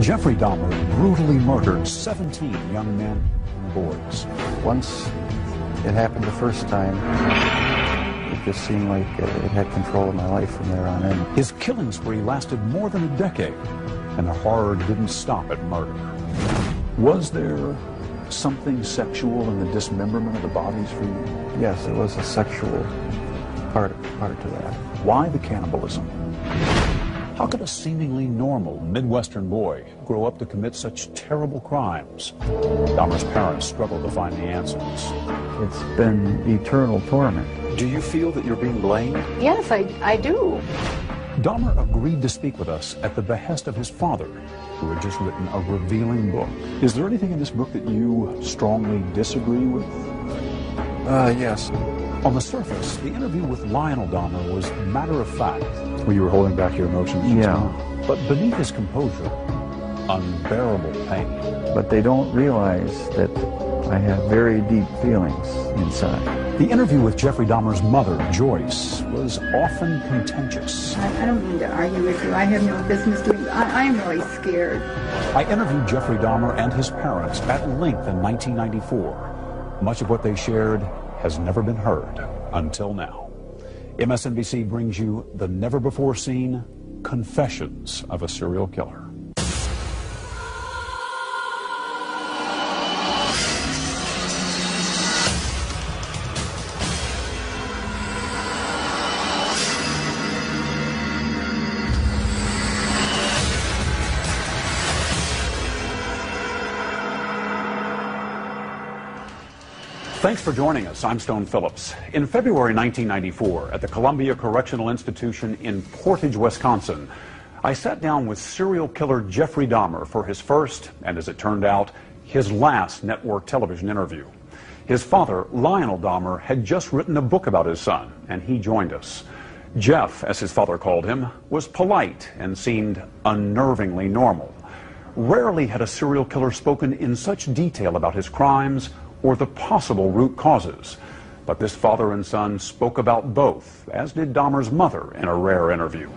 Jeffrey Dahmer brutally murdered 17 young men and boys. Once it happened the first time, it just seemed like it had control of my life from there on in. His killing spree lasted more than a decade, and the horror didn't stop at murder. Was there something sexual in the dismemberment of the bodies for you? Yes, it was a sexual part to that. Why the cannibalism? How could a seemingly normal Midwestern boy grow up to commit such terrible crimes? Dahmer's parents struggled to find the answers. It's been eternal torment. Do you feel that you're being blamed? Yes, I do. Dahmer agreed to speak with us at the behest of his father, who had just written a revealing book. Is there anything in this book that you strongly disagree with? Yes. On the surface, the interview with Lionel Dahmer was matter-of-fact. Well, you were holding back your emotions. Yeah. But beneath his composure, unbearable pain. But they don't realize that I have very deep feelings inside. The interview with Jeffrey Dahmer's mother, Joyce, was often contentious. I don't mean to argue with you. I have no business doing that. I am really scared. I interviewed Jeffrey Dahmer and his parents at length in 1994. Much of what they shared has never been heard until now. MSNBC brings you the never-before-seen confessions of a serial killer. Thanks for joining us. I'm Stone Phillips. In February 1994, at the Columbia Correctional Institution in Portage, Wisconsin, I sat down with serial killer Jeffrey Dahmer for his first, and as it turned out, his last network television interview. His father, Lionel Dahmer, had just written a book about his son, and he joined us. Jeff, as his father called him, was polite and seemed unnervingly normal. Rarely had a serial killer spoken in such detail about his crimes or the possible root causes. But this father and son spoke about both, as did Dahmer's mother in a rare interview.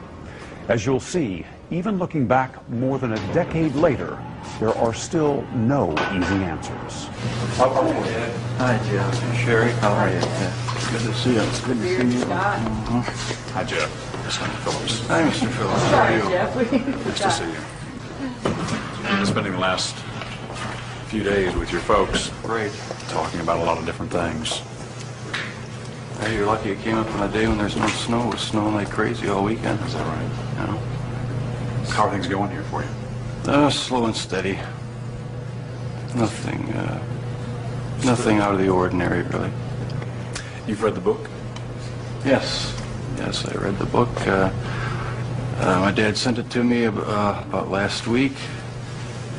As you'll see, even looking back more than a decade later, there are still no easy answers. How are you, Dad? Hi, Jeff. Sherry, how are you? Yeah. Good to see you. It's good to see you. Hi, Jeff. Mr. Phillips. Hi, Mr. Phillips. How are you? Nice to see you. You've been spending the last few days with your folks. Great. Talking about a lot of different things. Hey, you're lucky it came up on a day when there's no snow. It was snowing like crazy all weekend. Is that right? Yeah. How are things going here for you? Slow and steady. Nothing out of the ordinary, really. You've read the book? Yes. Yes, I read the book. My dad sent it to me about last week,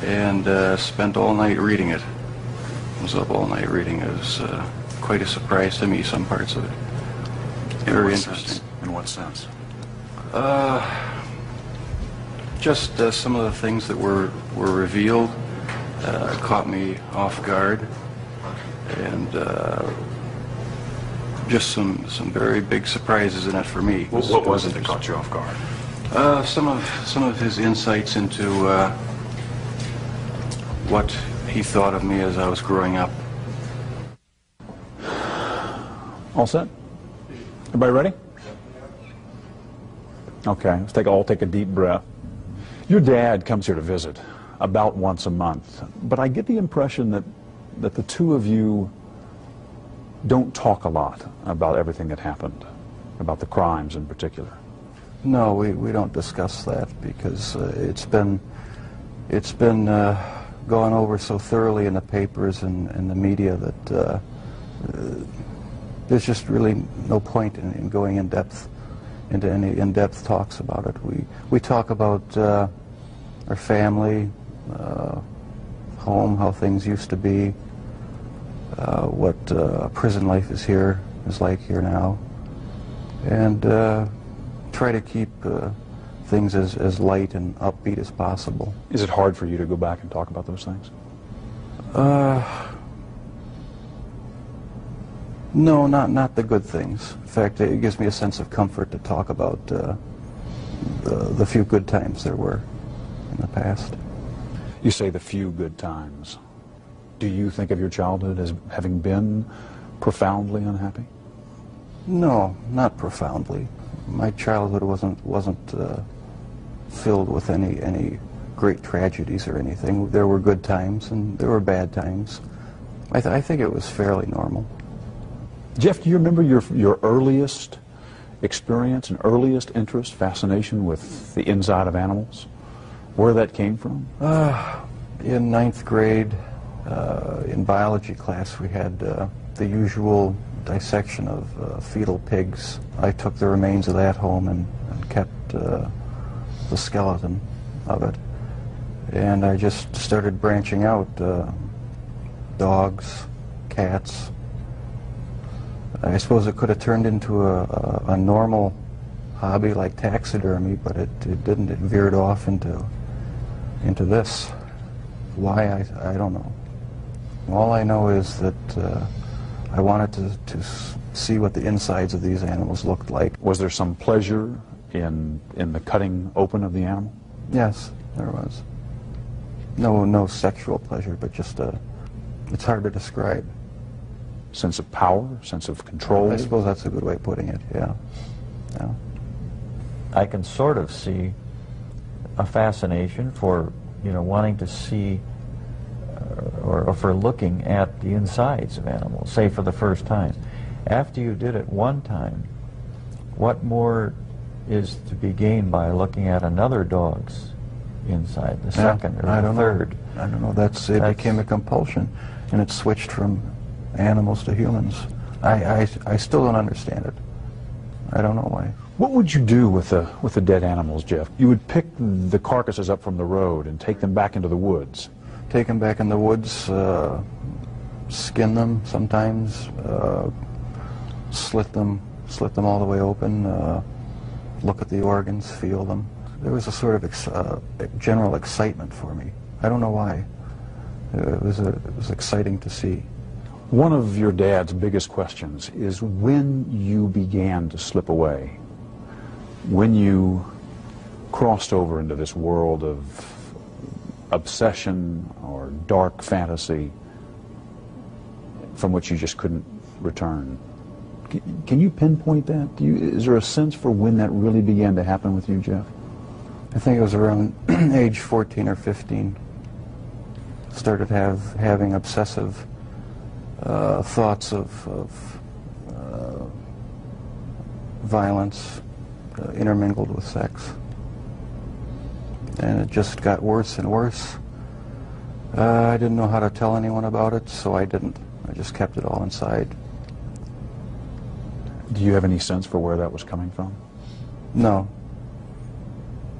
and spent all night reading it. I was up all night reading it. It was quite a surprise to me, some parts of it. Very interesting. In what sense? Just some of the things that were revealed caught me off guard, and just some very big surprises in it for me. What was it that caught you off guard? Some of his insights into what he thought of me as I was growing up. All set? Everybody ready? Okay, let's all take a deep breath. Your dad comes here to visit about once a month, but I get the impression that the two of you don't talk a lot about everything that happened, about the crimes in particular. No, we don't discuss that because it's been gone over so thoroughly in the papers and the media that there's just really no point in going into any in-depth talks about it. We talk about our family, home, how things used to be, what prison life is like here now, and try to keep things as light and upbeat as possible. Is it hard for you to go back and talk about those things? No, not the good things. In fact, it gives me a sense of comfort to talk about the few good times there were in the past. You say the few good times. Do you think of your childhood as having been profoundly unhappy? No, not profoundly. My childhood wasn't filled with any great tragedies or anything. There were good times and there were bad times. I think it was fairly normal. Jeff, do you remember your earliest experience and earliest interest, fascination with the inside of animals? Where that came from? In 9th grade, in biology class, we had the usual dissection of fetal pigs. I took the remains of that home and kept the skeleton of it. And I just started branching out. Dogs, cats. I suppose it could have turned into a normal hobby like taxidermy, but it didn't. It veered off into this. Why, I don't know. All I know is that I wanted to see what the insides of these animals looked like. Was there some pleasure in the cutting open of the animal? Yes, there was. No sexual pleasure, but just it's hard to describe. Sense of power, sense of control? I suppose that's a good way of putting it, yeah. Yeah. I can sort of see a fascination for, wanting to see or for looking at the insides of animals, say for the first time. After you did it one time, what more is to be gained by looking at another dog's inside, the second or the third? I don't know. It became a compulsion, and it switched from animals to humans. I still don't understand it. I don't know why. What would you do with the dead animals, Jeff? You would pick the carcasses up from the road and take them back into the woods. Take them back in the woods, skin them sometimes, slit them all the way open, look at the organs, feel them. There was a sort of general excitement for me. I don't know why. It was exciting to see. One of your dad's biggest questions is when you began to slip away, when you crossed over into this world of obsession or dark fantasy from which you just couldn't return. Can you pinpoint that? Is there a sense for when that really began to happen with you, Jeff? I think it was around age 14 or 15. Started having obsessive thoughts of violence intermingled with sex. And it just got worse and worse. I didn't know how to tell anyone about it, so I didn't. I just kept it all inside. Do you have any sense for where that was coming from? No.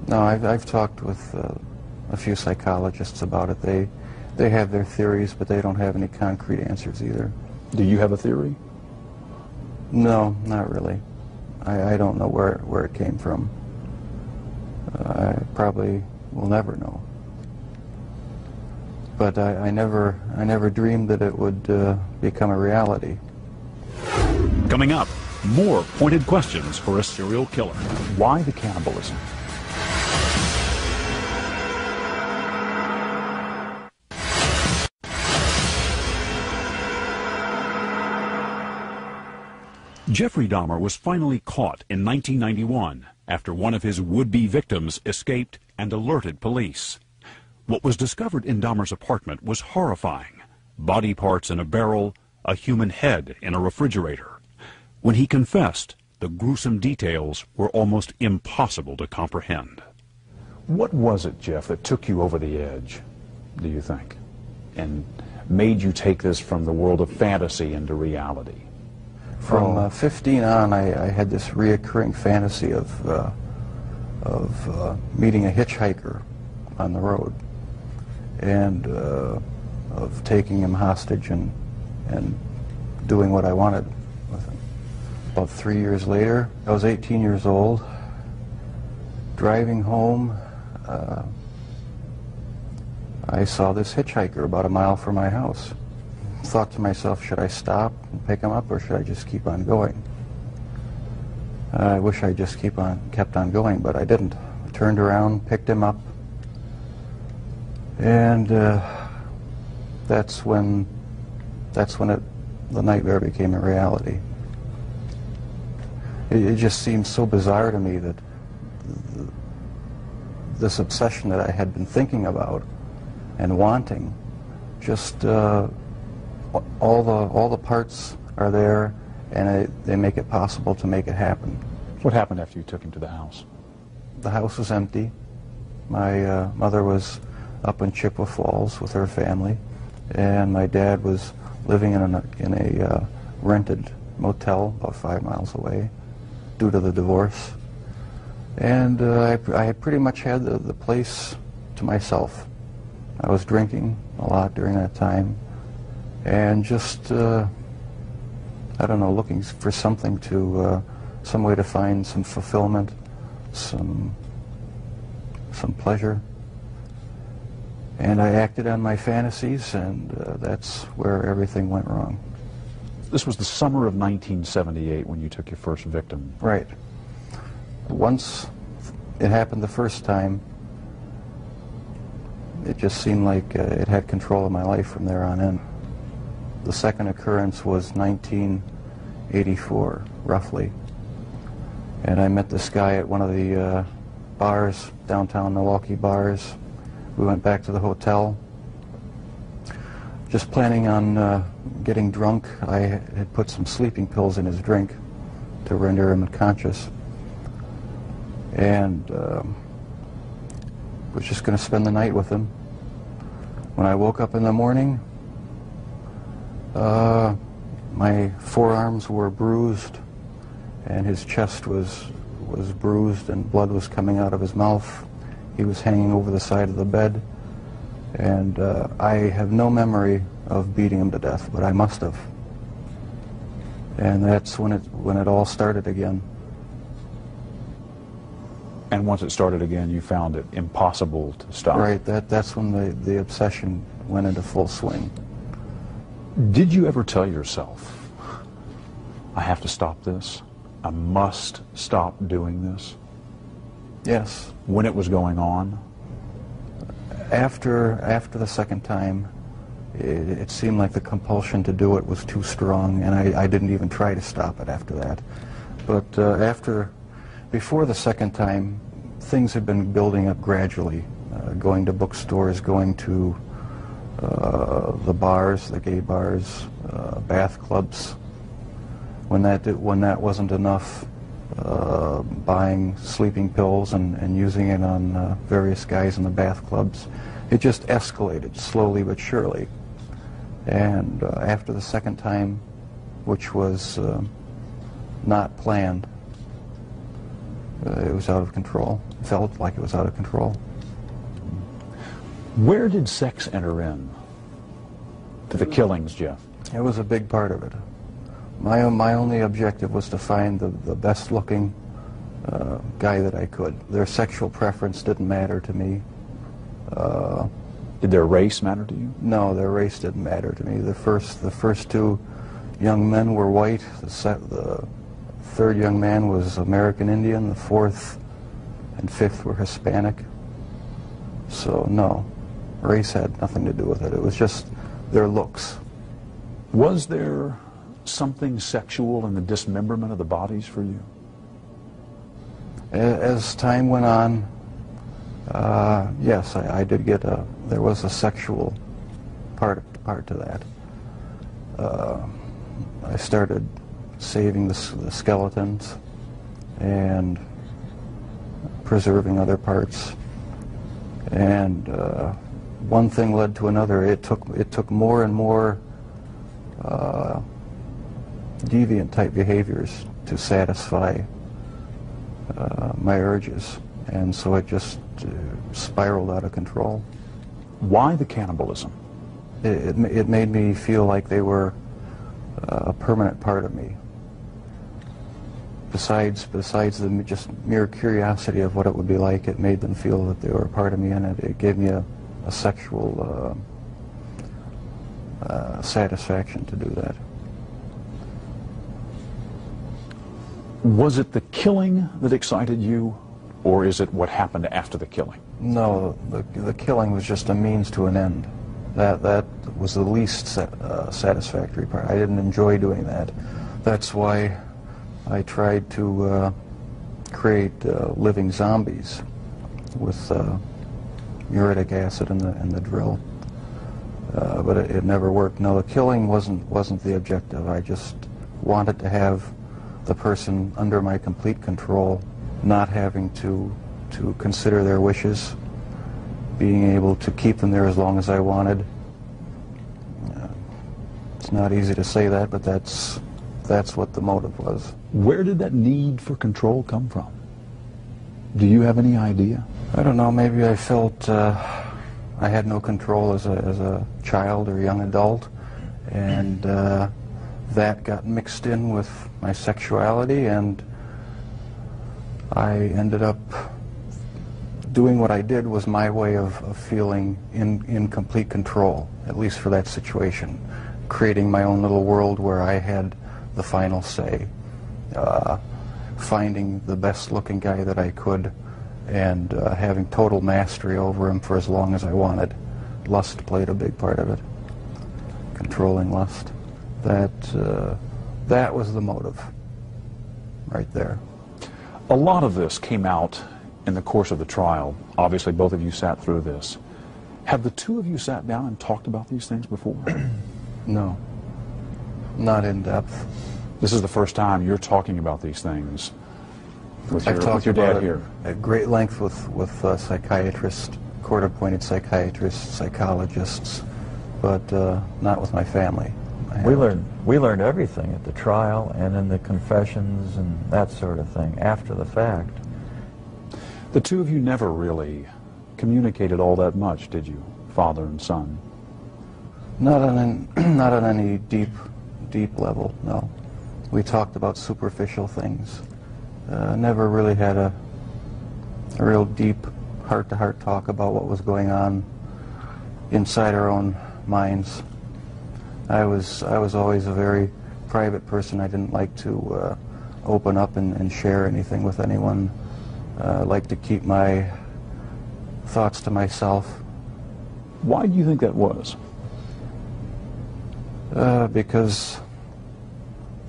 No, I've talked with a few psychologists about it. They have their theories, but they don't have any concrete answers either. Do you have a theory? No, not really. I don't know where it came from. I probably will never know. But I never dreamed that it would become a reality. Coming up, more pointed questions for a serial killer. Why the cannibalism? Jeffrey Dahmer was finally caught in 1991 after one of his would-be victims escaped and alerted police. What was discovered in Dahmer's apartment was horrifying. Body parts in a barrel, a human head in a refrigerator. When he confessed, the gruesome details were almost impossible to comprehend. What was it, Jeff, that took you over the edge, do you think, and made you take this from the world of fantasy into reality? From 15 on, I had this reoccurring fantasy of meeting a hitchhiker on the road and of taking him hostage and doing what I wanted with him. About 3 years later, I was 18 years old, driving home. I saw this hitchhiker about a mile from my house. Thought to myself, should I stop and pick him up, or should I just keep on going? I wish I just kept on going, but I didn't. I turned around, picked him up, And that's when the nightmare became a reality. It just seemed so bizarre to me that this obsession that I had been thinking about and wanting, just all the parts are there, and they make it possible to make it happen. What happened after you took him to the house? The house was empty. My mother was up in Chippewa Falls with her family, and my dad was living in a rented motel about 5 miles away due to the divorce. And I pretty much had the place to myself. I was drinking a lot during that time, and just, I don't know, looking for something to, some way to find some fulfillment, some pleasure. And I acted on my fantasies, and that's where everything went wrong. This was the summer of 1978 when you took your first victim. Right. Once it happened the first time, it just seemed like it had control of my life from there on in. The second occurrence was 1984, roughly. And I met this guy at one of the bars, downtown Milwaukee bars. We went back to the hotel, just planning on getting drunk. I had put some sleeping pills in his drink to render him unconscious, and was just going to spend the night with him. When I woke up in the morning, my forearms were bruised, and his chest was bruised, and blood was coming out of his mouth. He was hanging over the side of the bed, and I have no memory of beating him to death, but I must have. And that's when it all started again. And once it started again, you found it impossible to stop. Right, that's when the obsession went into full swing. Did you ever tell yourself, I have to stop this? I must stop doing this? Yes. When it was going on? After the second time, it seemed like the compulsion to do it was too strong, and I didn't even try to stop it after that. But before the second time, things had been building up gradually, going to bookstores, going to the bars, the gay bars, bath clubs. When that wasn't enough, buying sleeping pills and using it on various guys in the bath clubs. It just escalated slowly but surely. And after the second time, which was not planned, it was out of control. It felt like it was out of control. Where did sex enter in to the killings, Jeff? It was a big part of it. My only objective was to find the best-looking guy that I could. Their sexual preference didn't matter to me. Did their race matter to you? No, their race didn't matter to me. The first two young men were white. The third young man was American Indian. The fourth and fifth were Hispanic. So no, race had nothing to do with it. It was just their looks. Was there something sexual in the dismemberment of the bodies for you? As time went on, yes, I did get there was a sexual part to that. I started saving the skeletons and preserving other parts, and one thing led to another. It took more and more deviant type behaviors to satisfy my urges, and so it just spiraled out of control. Why the cannibalism? It made me feel like they were a permanent part of me. Besides the just mere curiosity of what it would be like, it made them feel that they were a part of me, and it gave me a sexual satisfaction to do that. Was it the killing that excited you, or is it what happened after the killing? No, the killing was just a means to an end. That was the least satisfactory part. I didn't enjoy doing that. That's why I tried to create living zombies with muriatic acid in the drill, but it never worked. No, the killing wasn't the objective. I just wanted to have the person under my complete control, not having to consider their wishes, being able to keep them there as long as I wanted. It's not easy to say that, but that's what the motive was. Where did that need for control come from? Do you have any idea? I don't know, maybe I felt I had no control as a child or young adult, and that got mixed in with my sexuality, and I ended up doing what I did was my way of feeling in complete control, at least for that situation, creating my own little world where I had the final say, finding the best looking guy that I could, and having total mastery over him for as long as I wanted. Lust played a big part of it, controlling lust. That was the motive right there. A lot of this came out in the course of the trial. Obviously, both of you sat through this. Have the two of you sat down and talked about these things before? No, not in depth. This is the first time you're talking about these things with I've talked your about dad it here. at great length with psychiatrists, court-appointed psychiatrists, psychologists, but not with my family. We learned everything at the trial and in the confessions and that sort of thing after the fact. The two of you never really communicated all that much, did you, father and son? Not on any deep level, no. We talked about superficial things. Never really had a real deep heart-to-heart talk about what was going on inside our own minds. I was always a very private person. I didn't like to open up and share anything with anyone. I like to keep my thoughts to myself. Why do you think that was? Because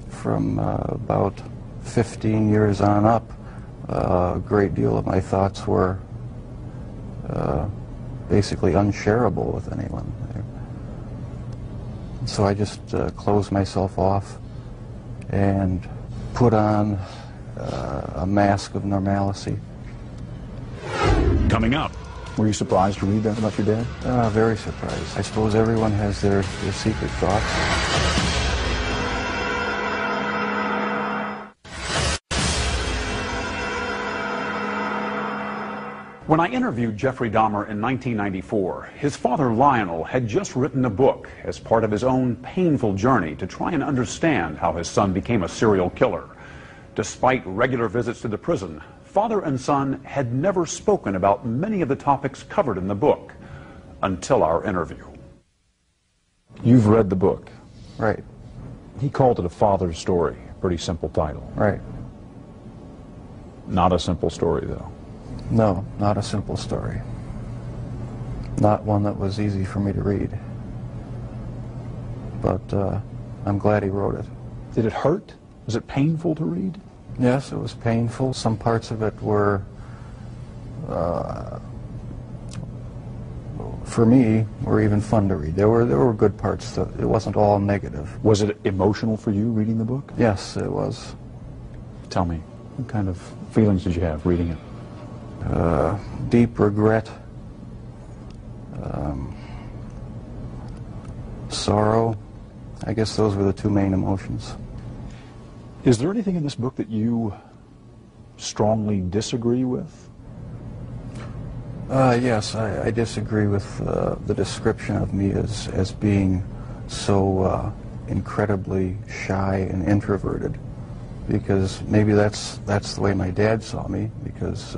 from about 15 years on up, a great deal of my thoughts were basically unshareable with anyone. So I just closed myself off and put on a mask of normalcy. Coming up, were you surprised to read that about your dad? Very surprised. I suppose everyone has their secret thoughts. When I interviewed Jeffrey Dahmer in 1994, his father Lionel had just written a book as part of his own painful journey to try and understand how his son became a serial killer. Despite regular visits to the prison, father and son had never spoken about many of the topics covered in the book until our interview. You've read the book. Right. He called it a father's story. Pretty simple title. Right. Not a simple story, though. No, not a simple story. Not one that was easy for me to read. But I'm glad he wrote it. Did it hurt? Was it painful to read? Yes, it was painful. Some parts of it were, for me, were even fun to read. There were good parts. It wasn't all negative. Was it emotional for you reading the book? Yes, it was. Tell me, what kind of feelings did you have reading it? Deep regret, sorrow. I guess those were the two main emotions. Is there anything in this book that you strongly disagree with? Yes, I disagree with the description of me as being so incredibly shy and introverted, because maybe that's the way my dad saw me, because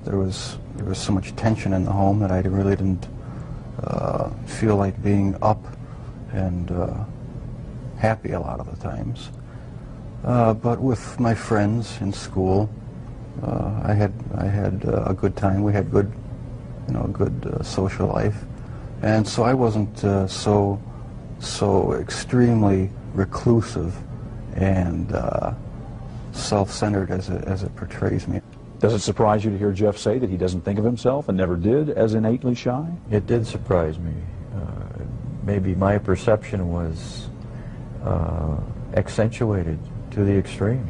there was so much tension in the home that I really didn't feel like being up and happy a lot of the times. But with my friends in school, I had a good time. We had good a good social life, and so I wasn't so extremely reclusive and self-centered as it portrays me. Does it surprise you to hear Jeff say that he doesn't think of himself and never did as innately shy? It did surprise me. Maybe my perception was accentuated to the extreme.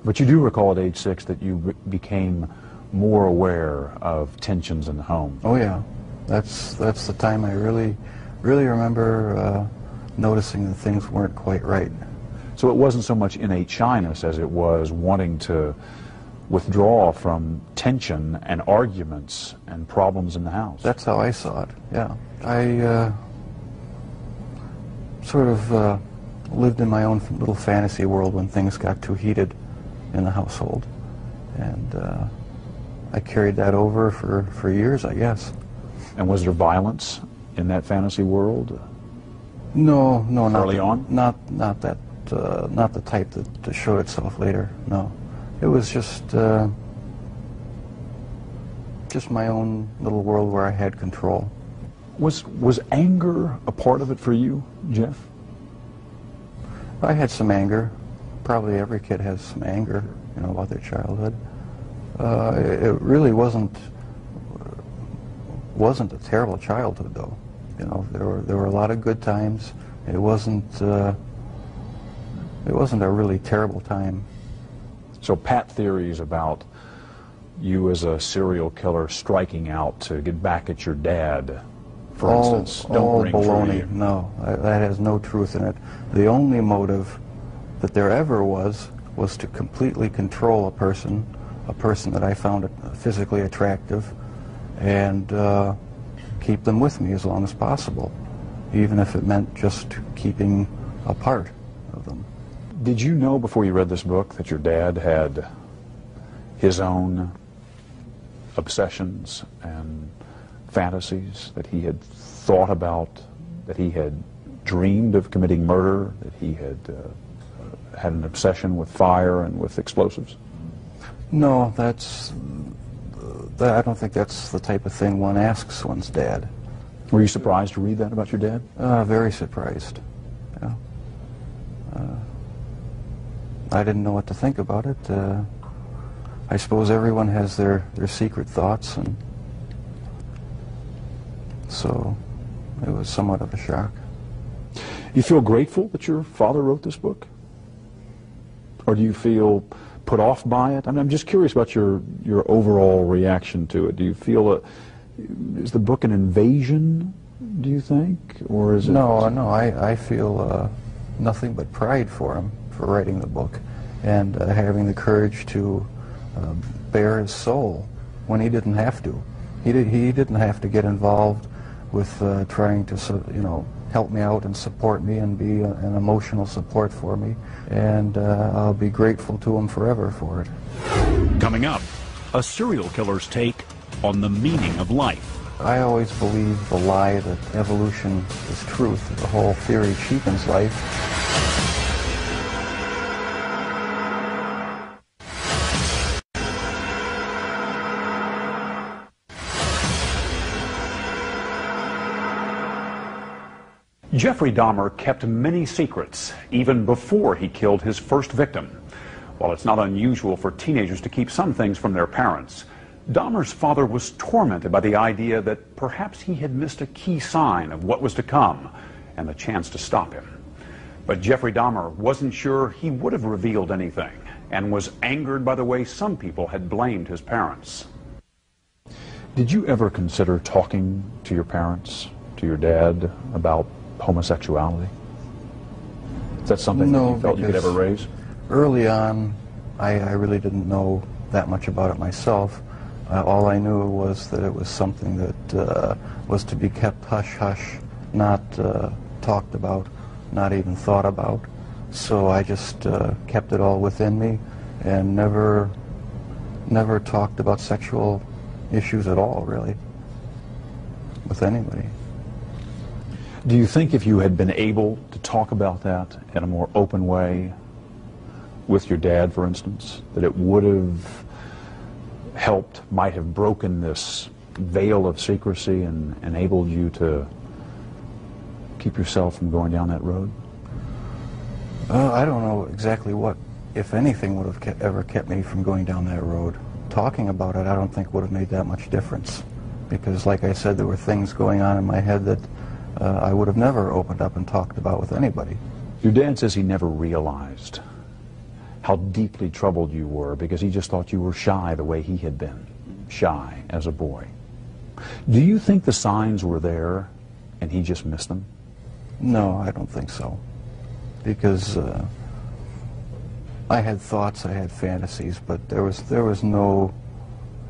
But you do recall at age 6 that you became more aware of tensions in the home. Oh yeah, that's the time I really remember noticing that things weren't quite right. So it wasn't so much innate shyness as it was wanting to withdraw from tension and arguments and problems in the house. That's how I saw it, yeah. I sort of lived in my own little fantasy world when things got too heated in the household. And I carried that over for years, I guess. And was there violence in that fantasy world? No, not early on. Not that, not the type that showed itself later. No, it was just my own little world where I had control. Was anger a part of it for you, Jeff? I had some anger. Probably every kid has some anger, about their childhood. It really wasn't a terrible childhood, though. There were a lot of good times. It wasn't a really terrible time. So pat theories about you as a serial killer striking out to get back at your dad, for instance, don't ring true to you. No, that has no truth in it. The only motive that there ever was to completely control a person that I found physically attractive, and keep them with me as long as possible, even if it meant just keeping a part of them. Did you know before you read this book that your dad had his own obsessions and fantasies, that he had thought about, that he had dreamed of committing murder, that he had had an obsession with fire and with explosives? No, I don't think that's the type of thing one asks one's dad. Were you surprised to read that about your dad? Very surprised. Yeah. I didn't know what to think about it. I suppose everyone has their secret thoughts, and so it was somewhat of a shock. You feel grateful that your father wrote this book? Or do you feel put off by it? I mean, I'm just curious about your overall reaction to it. Do you feel is the book an invasion, do you think? Or is it... No, I feel nothing but pride for him for writing the book, and having the courage to bare his soul when he didn't have to. He didn't have to get involved with trying to help me out and support me and be an emotional support for me, and I'll be grateful to him forever for it. Coming up, a serial killer's take on the meaning of life. I always believe the lie that evolution is truth. The whole theory cheapens life. Jeffrey Dahmer kept many secrets, even before he killed his first victim. While it's not unusual for teenagers to keep some things from their parents, Dahmer's father was tormented by the idea that perhaps he had missed a key sign of what was to come and the chance to stop him. But Jeffrey Dahmer wasn't sure he would have revealed anything, and was angered by the way some people had blamed his parents. Did you ever consider talking to your parents, to your dad, about homosexuality? Is that something that you felt you could ever raise? Early on, I really didn't know that much about it myself. All I knew was that it was something that was to be kept hush-hush, not talked about, not even thought about. So I just kept it all within me and never talked about sexual issues at all, really, with anybody. Do you think if you had been able to talk about that in a more open way with your dad, for instance, that it would have helped, might have broken this veil of secrecy and enabled you to keep yourself from going down that road? I don't know exactly what, if anything, would have ever kept me from going down that road. Talking about it, I don't think would have made that much difference, because, like I said, there were things going on in my head that I would have never opened up and talked about with anybody. Your dad says he never realized how deeply troubled you were because he just thought you were shy the way he had been, shy as a boy. Do you think the signs were there and he just missed them? No, I don't think so, because I had thoughts, I had fantasies, but there was no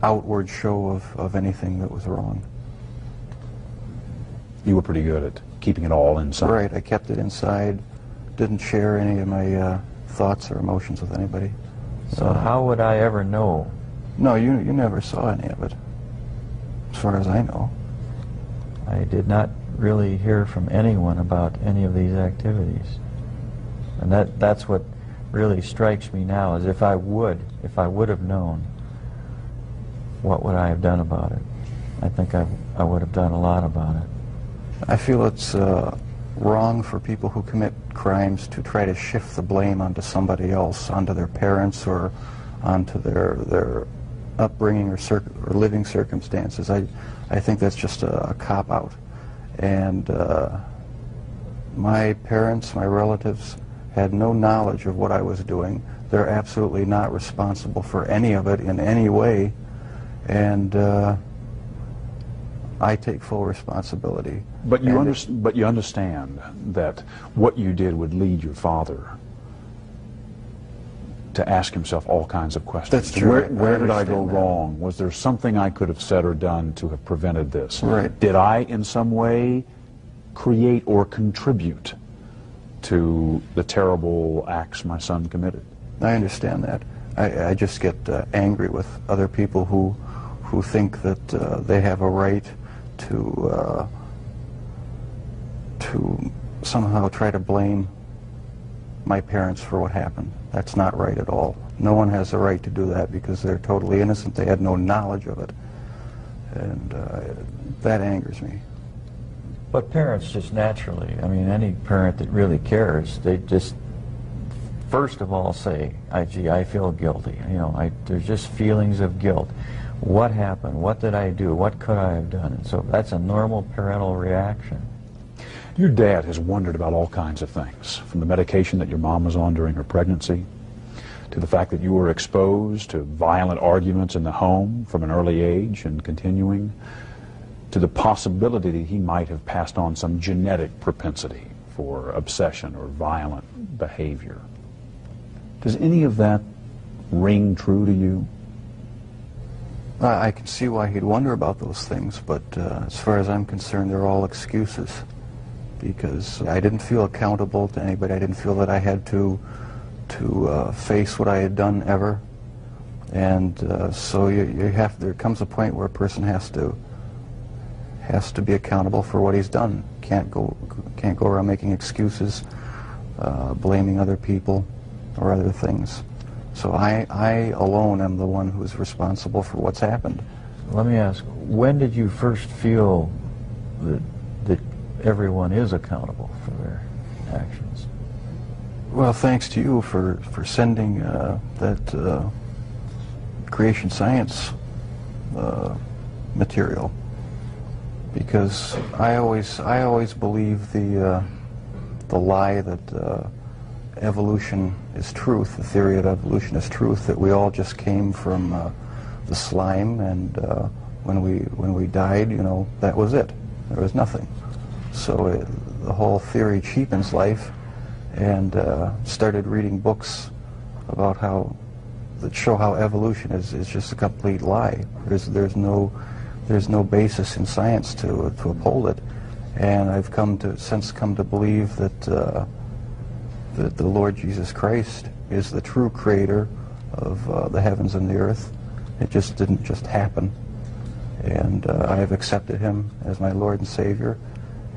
outward show of anything that was wrong. You were pretty good at keeping it all inside. Right, I kept it inside, didn't share any of my thoughts or emotions with anybody. So how would I ever know? No, you never saw any of it, as far as I know. I did not really hear from anyone about any of these activities. And that's what really strikes me now, is if I would have known, what would I have done about it? I think I would have done a lot about it. I feel it's wrong for people who commit crimes to try to shift the blame onto somebody else, onto their parents or onto their upbringing or living circumstances. I think that's just a cop-out. And my parents, my relatives, had no knowledge of what I was doing. They're absolutely not responsible for any of it in any way. And I take full responsibility. But you understand that what you did would lead your father to ask himself all kinds of questions. That's true. Where did I go wrong? Was there something I could have said or done to have prevented this? Right. Did I, in some way, create or contribute to the terrible acts my son committed? I understand that. I just get angry with other people who think that they have a right to somehow try to blame my parents for what happened. That's not right at all. No one has the right to do that because they're totally innocent. They had no knowledge of it. And that angers me. But parents just naturally, I mean, any parent that really cares, they just first of all say, gee, I feel guilty. You know, there's just feelings of guilt. What happened? What did I do? What could I have done? And so that's a normal parental reaction. Your dad has wondered about all kinds of things, from the medication that your mom was on during her pregnancy, to the fact that you were exposed to violent arguments in the home from an early age and continuing, to the possibility that he might have passed on some genetic propensity for obsession or violent behavior. Does any of that ring true to you? I can see why he'd wonder about those things, but as far as I'm concerned, they're all excuses, because I didn't feel accountable to anybody. I didn't feel that I had to face what I had done ever, and so there comes a point where a person has to be accountable for what he's done. Can't go around making excuses, blaming other people or other things. So I alone am the one who's responsible for what's happened. Let me ask, when did you first feel that everyone is accountable for their actions? Well, thanks to you for sending that creation science material, because I always believe the lie that evolution is truth, the theory of evolution is truth, that we all just came from the slime, and when we died, you know, that was it. There was nothing. So the whole theory cheapens life, and started reading books about that show how evolution is just a complete lie. There's no basis in science to uphold it, and I've since come to believe that the Lord Jesus Christ is the true creator of the heavens and the earth. It just didn't just happen. And I have accepted him as my Lord and Savior,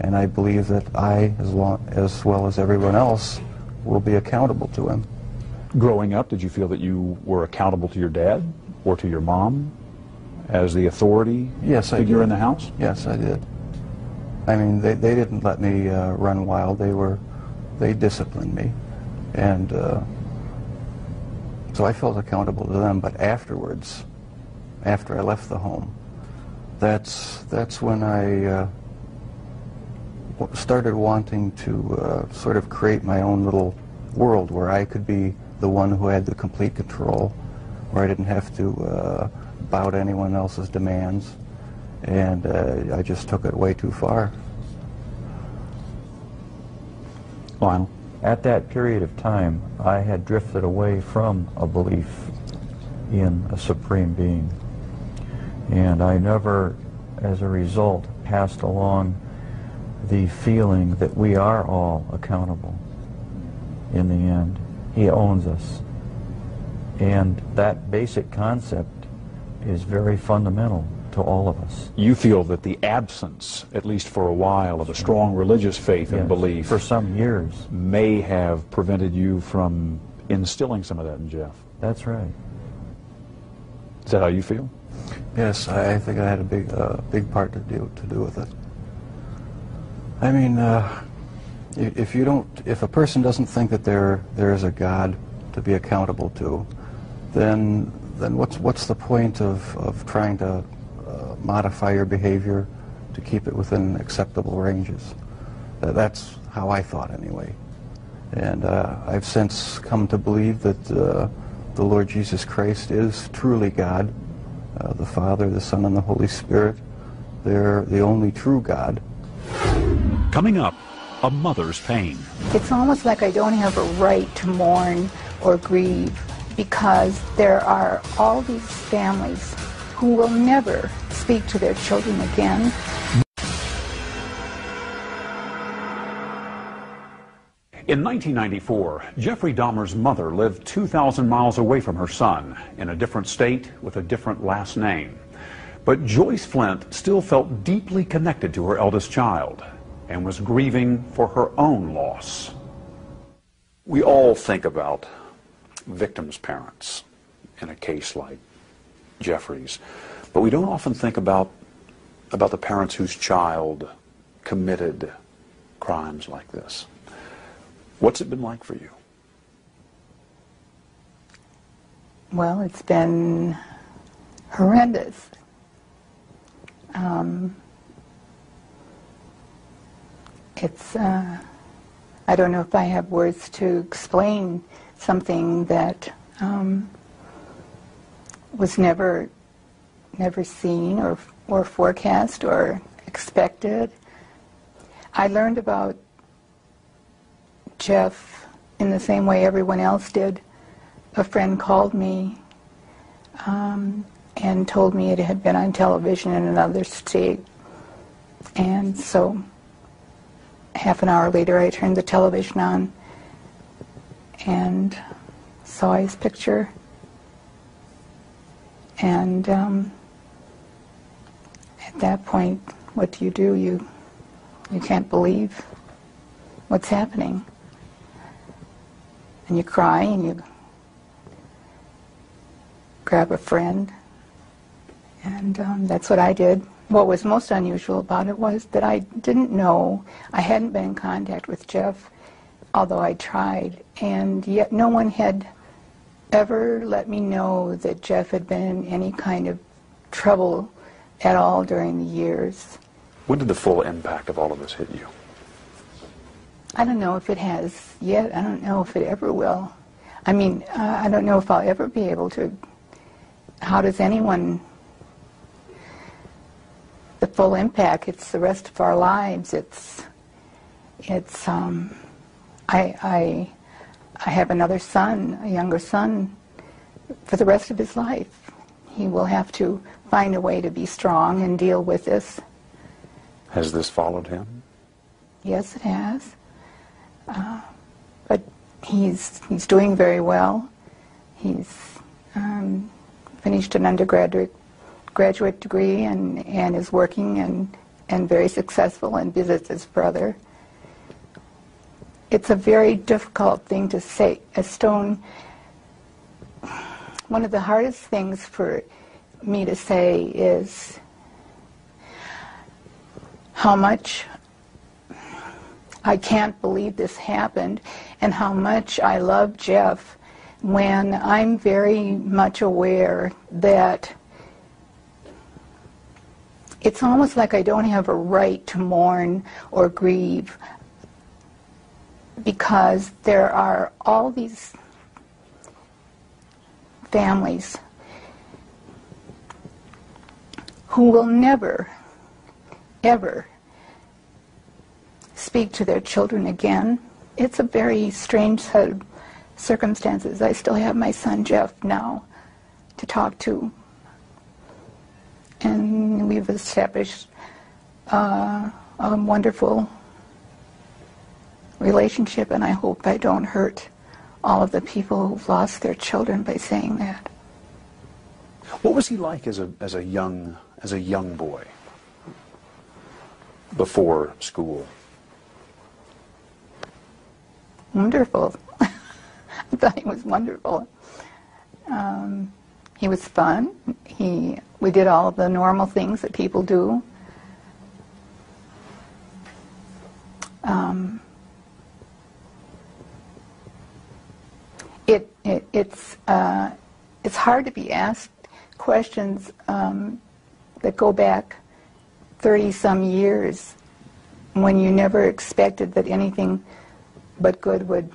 and I believe that I, as well as everyone else, will be accountable to him. Growing up, did you feel that you were accountable to your dad or to your mom? as the authority Yes, I figure did. in the house? Yes, I did. I mean, they didn't let me run wild. They disciplined me, and so I felt accountable to them. But afterwards, after I left the home, that's when I started wanting to sort of create my own little world where I could be the one who had the complete control, where I didn't have to bow to anyone else's demands, and I just took it way too far. Lionel? At that period of time, I had drifted away from a belief in a supreme being. And I never, as a result, passed along the feeling that we are all accountable in the end. He owns us. And that basic concept is very fundamental to all of us. You feel that the absence, at least for a while, of a strong religious faith and Yes, belief for some years. may have prevented you from instilling some of that in Jeff. That's right. Is that how you feel? Yes, I think I had a big part to do with it. I mean, if a person doesn't think that there is a God to be accountable to, then what's the point of trying to modify your behavior to keep it within acceptable ranges? That's how I thought anyway. And I've since come to believe that the Lord Jesus Christ is truly God, the Father, the Son, and the Holy Spirit. They're the only true God. Coming up, a mother's pain. It's almost like I don't have a right to mourn or grieve because there are all these families who will never speak to their children again. In 1994, Jeffrey Dahmer's mother lived 2,000 miles away from her son, in a different state with a different last name. But Joyce Flint still felt deeply connected to her eldest child and was grieving for her own loss. We all think about victims' parents in a case like Jeffrey's, but we don't often think about the parents whose child committed crimes like this. What's it been like for you? Well, it's been horrendous. I don't know if I have words to explain something that was never seen or forecast or expected. I learned about Jeff in the same way everyone else did. A friend called me and told me it had been on television in another state. And so half an hour later I turned the television on and saw his picture. And at that point, what do? You can't believe what's happening. And you cry and you grab a friend. And that's what I did. What was most unusual about it was that I didn't know, I hadn't been in contact with Jeff, although I tried, and yet no one had ever let me know that Jeff had been in any kind of trouble at all during the years. When did the full impact of all of this hit you? I don't know if it has yet. I don't know if it ever will. I mean, I don't know if I'll ever be able to. How does anyone... The full impact, it's the rest of our lives. I have another son, a younger son, for the rest of his life. He will have to find a way to be strong and deal with this. Has this followed him? Yes, it has. But he's doing very well. He's finished an undergraduate degree and is working and very successful and visits his brother. It's a very difficult thing to say. Stone, one of the hardest things for me to say is how much I can't believe this happened, and how much I love Jeff, when I'm very much aware that it's almost like I don't have a right to mourn or grieve, because there are all these families who will never, ever speak to their children again. It's a very strange set of circumstances. I still have my son Jeff now to talk to, and we've established a wonderful relationship, and I hope I don't hurt all of the people who've lost their children by saying that. What was he like as a young boy before school? Wonderful. I thought he was wonderful. He was fun. We did all of the normal things that people do. It's hard to be asked questions that go back 30-some years when you never expected that anything but good would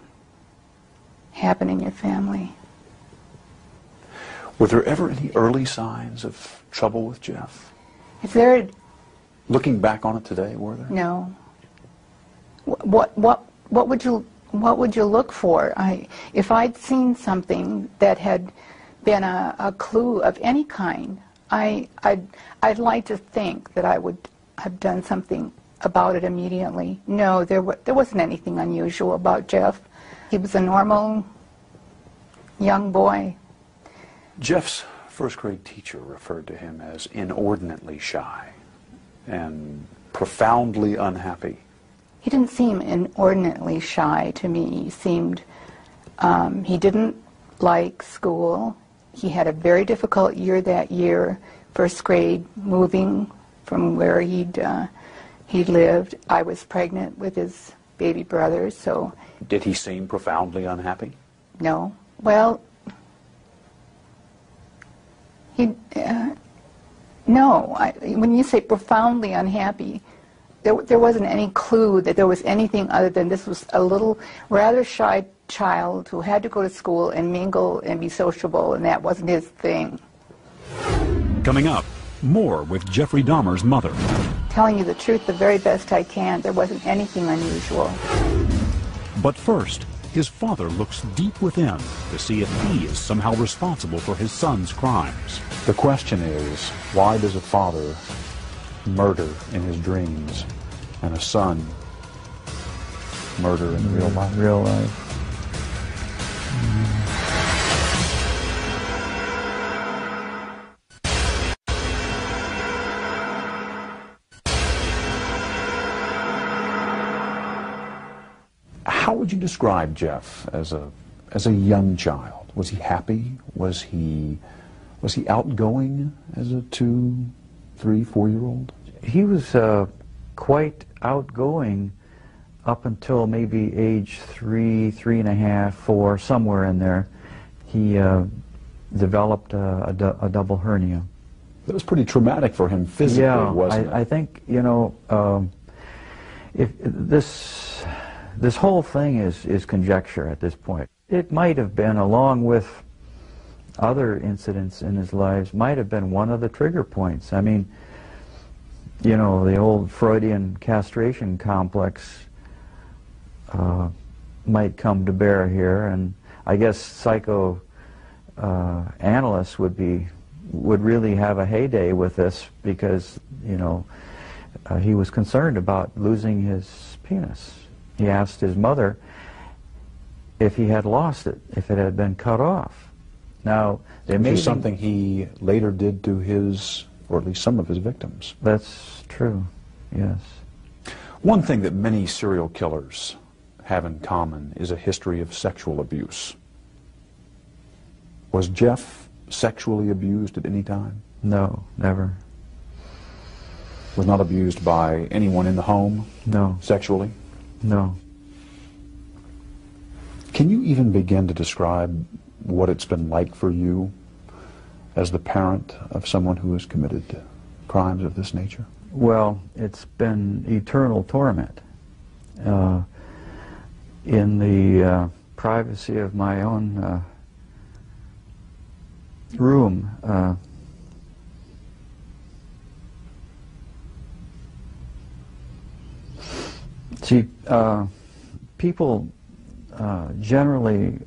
happen in your family. Were there ever any early signs of trouble with Jeff? Is there? Looking back on it today, were there? No. What would you look for? If I'd seen something that had been a clue of any kind, I'd like to think that I would have done something about it immediately. No, there wasn't anything unusual about Jeff. He was a normal young boy. Jeff's first grade teacher referred to him as inordinately shy and profoundly unhappy. He didn't seem inordinately shy to me. He seemed, he didn't like school. He had a very difficult year that year, first grade, moving from where he'd lived. I was pregnant with his baby brother, so... Did he seem profoundly unhappy? No. Well, no. When you say profoundly unhappy, there wasn't any clue that there was anything other than this was a little, rather shy child who had to go to school and mingle and be sociable, and that wasn't his thing. Coming up, more with Jeffrey Dahmer's mother. Telling you the truth the very best I can, there wasn't anything unusual. But first, his father looks deep within to see if he is somehow responsible for his son's crimes. The question is, why does a father murder in his dreams and a son murder in real life? Real life. How would you describe Jeff as a young child? Was he happy? Was he outgoing as a 2, 3, 4-year-old? He was quite outgoing up until maybe age 3, 3.5, 4, somewhere in there. He developed a double hernia. That was pretty traumatic for him physically, wasn't it? I think, you know, if this whole thing is conjecture at this point. It might have been, along with other incidents in his life, might have been one of the trigger points. I mean, you know, the old Freudian castration complex might come to bear here, and I guess psychoanalysts would really have a heyday with this, because, you know, he was concerned about losing his penis. He asked his mother if he had lost it, if it had been cut off. Now, there may be something he later did to his, or at least some of his victims. That's true, yes. One thing that many serial killers have in common is a history of sexual abuse. Was Jeff sexually abused at any time? No, never. Was not abused by anyone in the home? No. Sexually? No. Can you even begin to describe what it's been like for you as the parent of someone who has committed crimes of this nature? Well, it's been eternal torment. In the privacy of my own room, see, people generally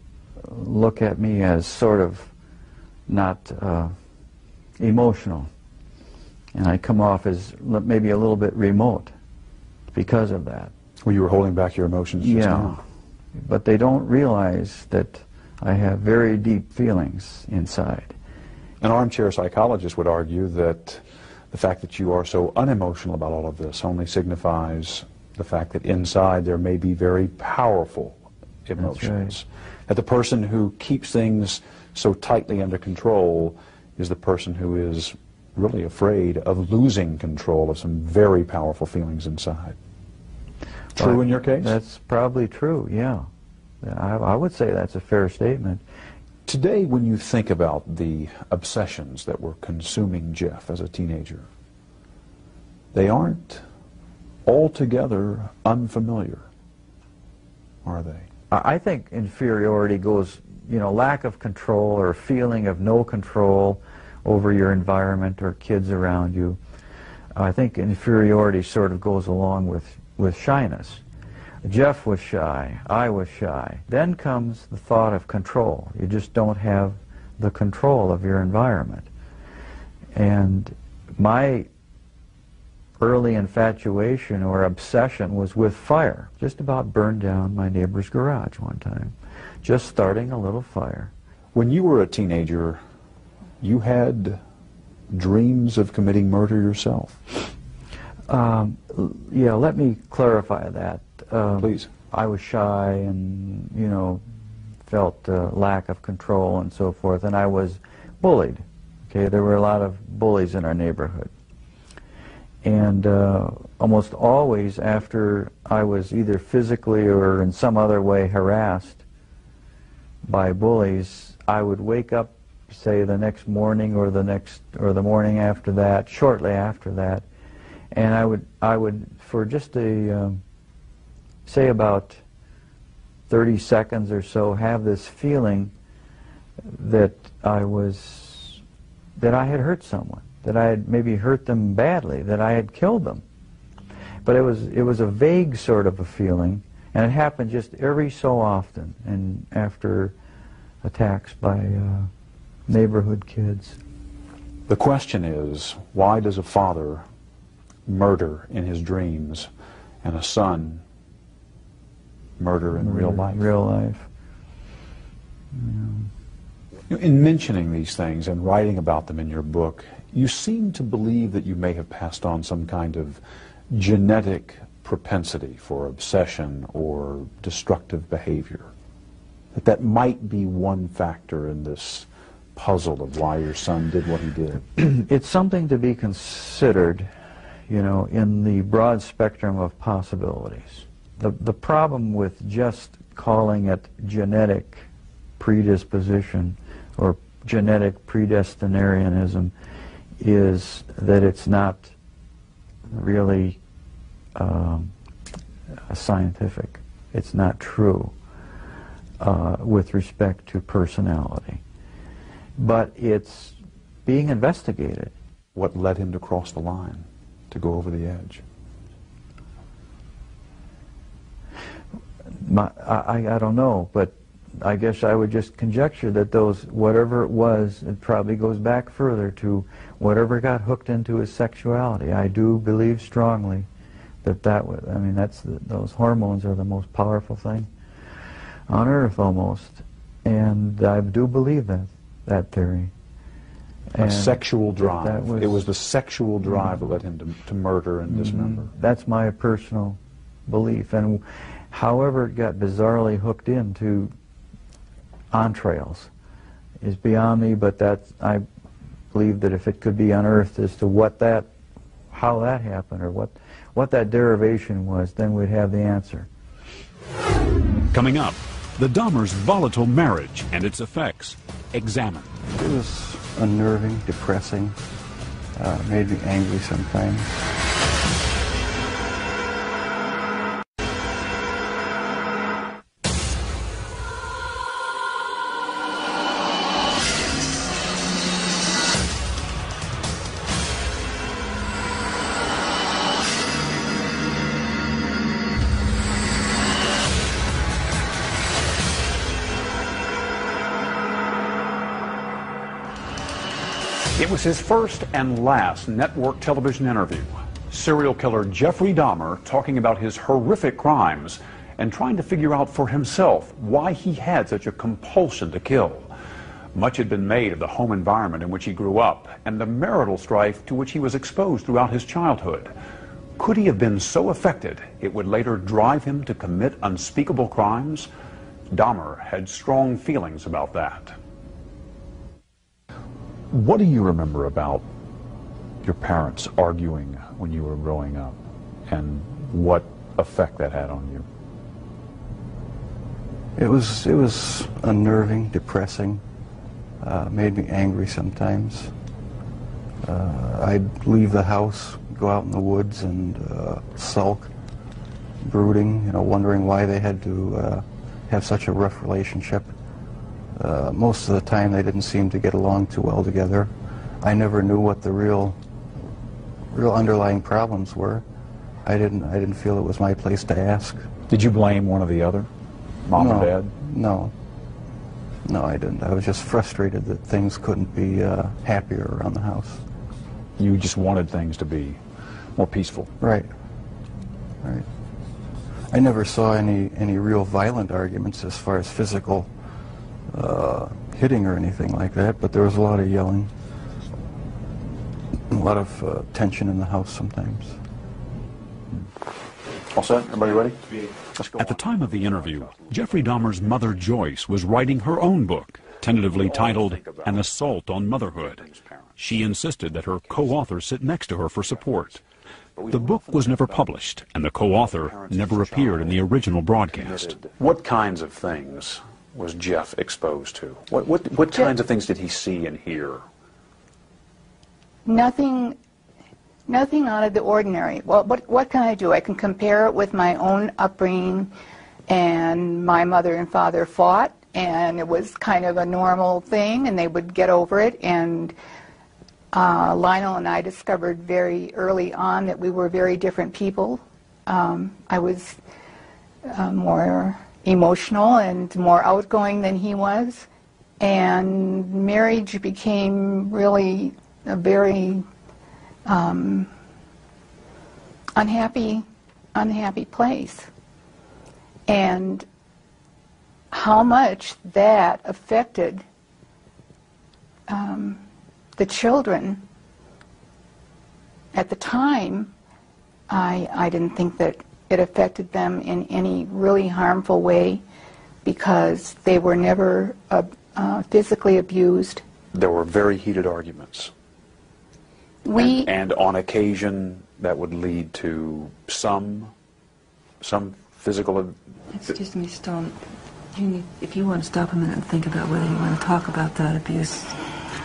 look at me as sort of not emotional, and I come off as maybe a little bit remote because of that. Well, you were holding back your emotions just now. But they don't realize that I have very deep feelings inside. An armchair psychologist would argue that the fact that you are so unemotional about all of this only signifies the fact that inside there may be very powerful emotions. Right. That the person who keeps things so tightly under control is the person who is really afraid of losing control of some very powerful feelings inside. True in your case? That's probably true, yeah. I would say that's a fair statement. Today, when you think about the obsessions that were consuming Jeff as a teenager, they aren't altogether unfamiliar, are they? I think inferiority goes, lack of control or feeling of no control over your environment or kids around you. I think inferiority sort of goes along with shyness. Jeff was shy, I was shy. Then comes the thought of control. You just don't have the control of your environment. And my early infatuation or obsession was with fire. Just about burned down my neighbor's garage one time. Just starting a little fire. When you were a teenager, you had dreams of committing murder yourself. Yeah, let me clarify that. Please. I was shy and, felt lack of control and so forth, and I was bullied. Okay, there were a lot of bullies in our neighborhood. And almost always after I was either physically or in some other way harassed by bullies, I would wake up, say, the next morning or the morning after that, shortly after that, and I would for just say about 30 seconds or so, have this feeling that I had hurt someone, that I had maybe hurt them badly, that I had killed them. But it was a vague sort of a feeling, and it happened just every so often, and after attacks by neighborhood kids. The question is, why does a father murder in his dreams and a son murder in real life? Real life. Yeah. In mentioning these things and writing about them in your book, you seem to believe that you may have passed on some kind of genetic propensity for obsession or destructive behavior. That might be one factor in this puzzle of why your son did what he did. It's something to be considered, in the broad spectrum of possibilities. The problem with just calling it genetic predisposition or genetic predestinarianism is that it's not really scientific. It's not true with respect to personality. But it's being investigated. What led him to cross the line, to go over the edge? I don't know, but I guess I would just conjecture that whatever it was, it probably goes back further to whatever got hooked into his sexuality. I do believe strongly that was, those hormones are the most powerful thing on earth almost, and I do believe that theory. A sexual drive. It was the sexual drive that led him to murder and dismember. That's my personal belief, and however it got bizarrely hooked into entrails is beyond me, but I believe that if it could be unearthed as to how that happened, or what that derivation was, then we'd have the answer. Coming up, the Dahmers' volatile marriage and its effects examined. It was unnerving, depressing, made me angry sometimes. It was his first and last network television interview. Serial killer Jeffrey Dahmer talking about his horrific crimes and trying to figure out for himself why he had such a compulsion to kill. Much had been made of the home environment in which he grew up and the marital strife to which he was exposed throughout his childhood. Could he have been so affected it would later drive him to commit unspeakable crimes? Dahmer had strong feelings about that. What do you remember about your parents arguing when you were growing up, and what effect that had on you? It was unnerving, depressing, made me angry sometimes. I'd leave the house, go out in the woods and sulk, brooding, wondering why they had to have such a rough relationship. Most of the time they didn't seem to get along too well together. I never knew what the real underlying problems were. I didn't feel it was my place to ask. Did you blame one or the other? Mom or Dad? No, I didn't. I was just frustrated that things couldn't be happier around the house. You just wanted things to be more peaceful. Right. I never saw any real violent arguments as far as physical hitting or anything like that, but there was a lot of yelling, a lot of tension in the house sometimes. All set? Everybody ready? Let's go. At the time of the interview, Jeffrey Dahmer's mother, Joyce, was writing her own book, tentatively titled An Assault on Motherhood. She insisted that her co-author sit next to her for support. The book was never published, and the co-author never appeared in the original broadcast. What kinds of things was Jeff exposed to? What kinds of things did he see and hear? Nothing out of the ordinary. Well, what can I do? I can compare it with my own upbringing, and my mother and father fought, and it was kind of a normal thing, and they would get over it. And Lionel and I discovered very early on that we were very different people. I was more emotional and more outgoing than he was, and marriage became really a very unhappy place. And how much that affected the children at the time, I didn't think that it affected them in any really harmful way, because they were never physically abused. There were very heated arguments. And on occasion that would lead to some physical... Excuse me, Stone. If you want to stop a minute and think about whether you want to talk about that abuse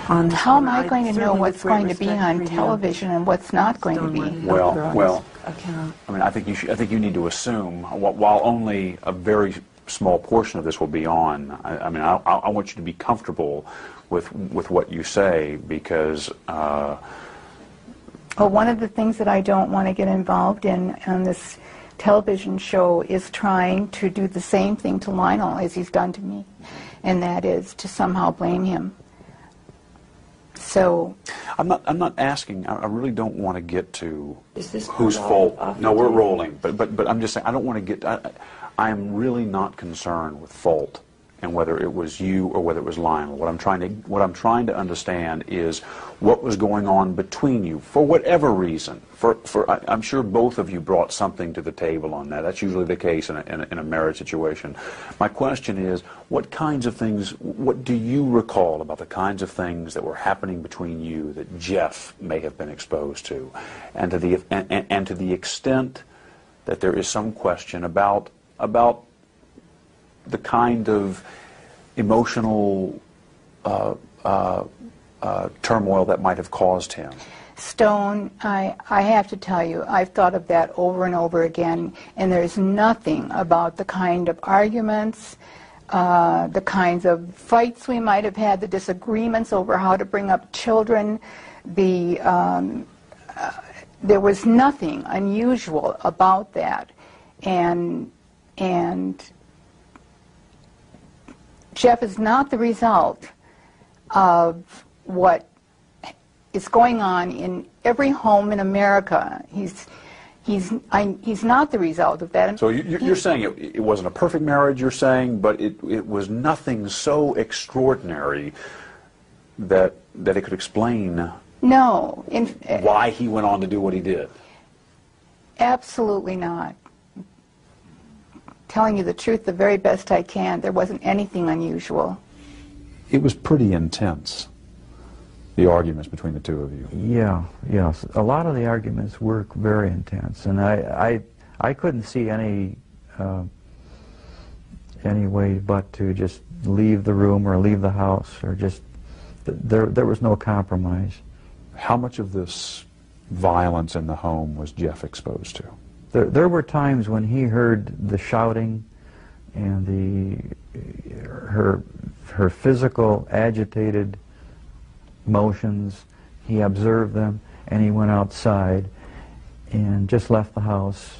on... How am I going to know what's going to be on television and what's not going to be? Well, I mean, I think you need to assume, while only a very small portion of this will be on, I mean, I want you to be comfortable with what you say, because... Well, one of the things that I don't want to get involved in on this television show is trying to do the same thing to Lionel as he's done to me, and that is to somehow blame him. So I'm not asking. I really don't want to get to whose fault. No, we're rolling. But I'm just saying, I don't want to get. I am really not concerned with fault and whether it was you or whether it was Lionel. What I'm trying to understand is what was going on between you for whatever reason. I'm sure both of you brought something to the table on that. That's usually the case in a marriage situation. My question is, what kinds of things, what do you recall about the kinds of things that were happening between you that Jeff may have been exposed to, and to the extent that there is some question about the kind of emotional turmoil that might have caused him? Stone, I have to tell you, I've thought of that over and over again, and there's nothing about the kind of arguments, the kinds of fights we might have had, the disagreements over how to bring up children, there was nothing unusual about that. And Jeff is not the result of what is going on in every home in America. He's not the result of that. So you're saying it wasn't a perfect marriage, you're saying, but it was nothing so extraordinary that it could explain why he went on to do what he did? Absolutely not. Telling you the truth the very best I can, there wasn't anything unusual. It was pretty intense, the arguments between the two of you. Yeah, yes. A lot of the arguments were very intense, and I couldn't see any way but to just leave the room or leave the house, or just, there was no compromise. How much of this violence in the home was Jeff exposed to? There were times when he heard the shouting and her physical agitated motions. He observed them, and he went outside and just left the house.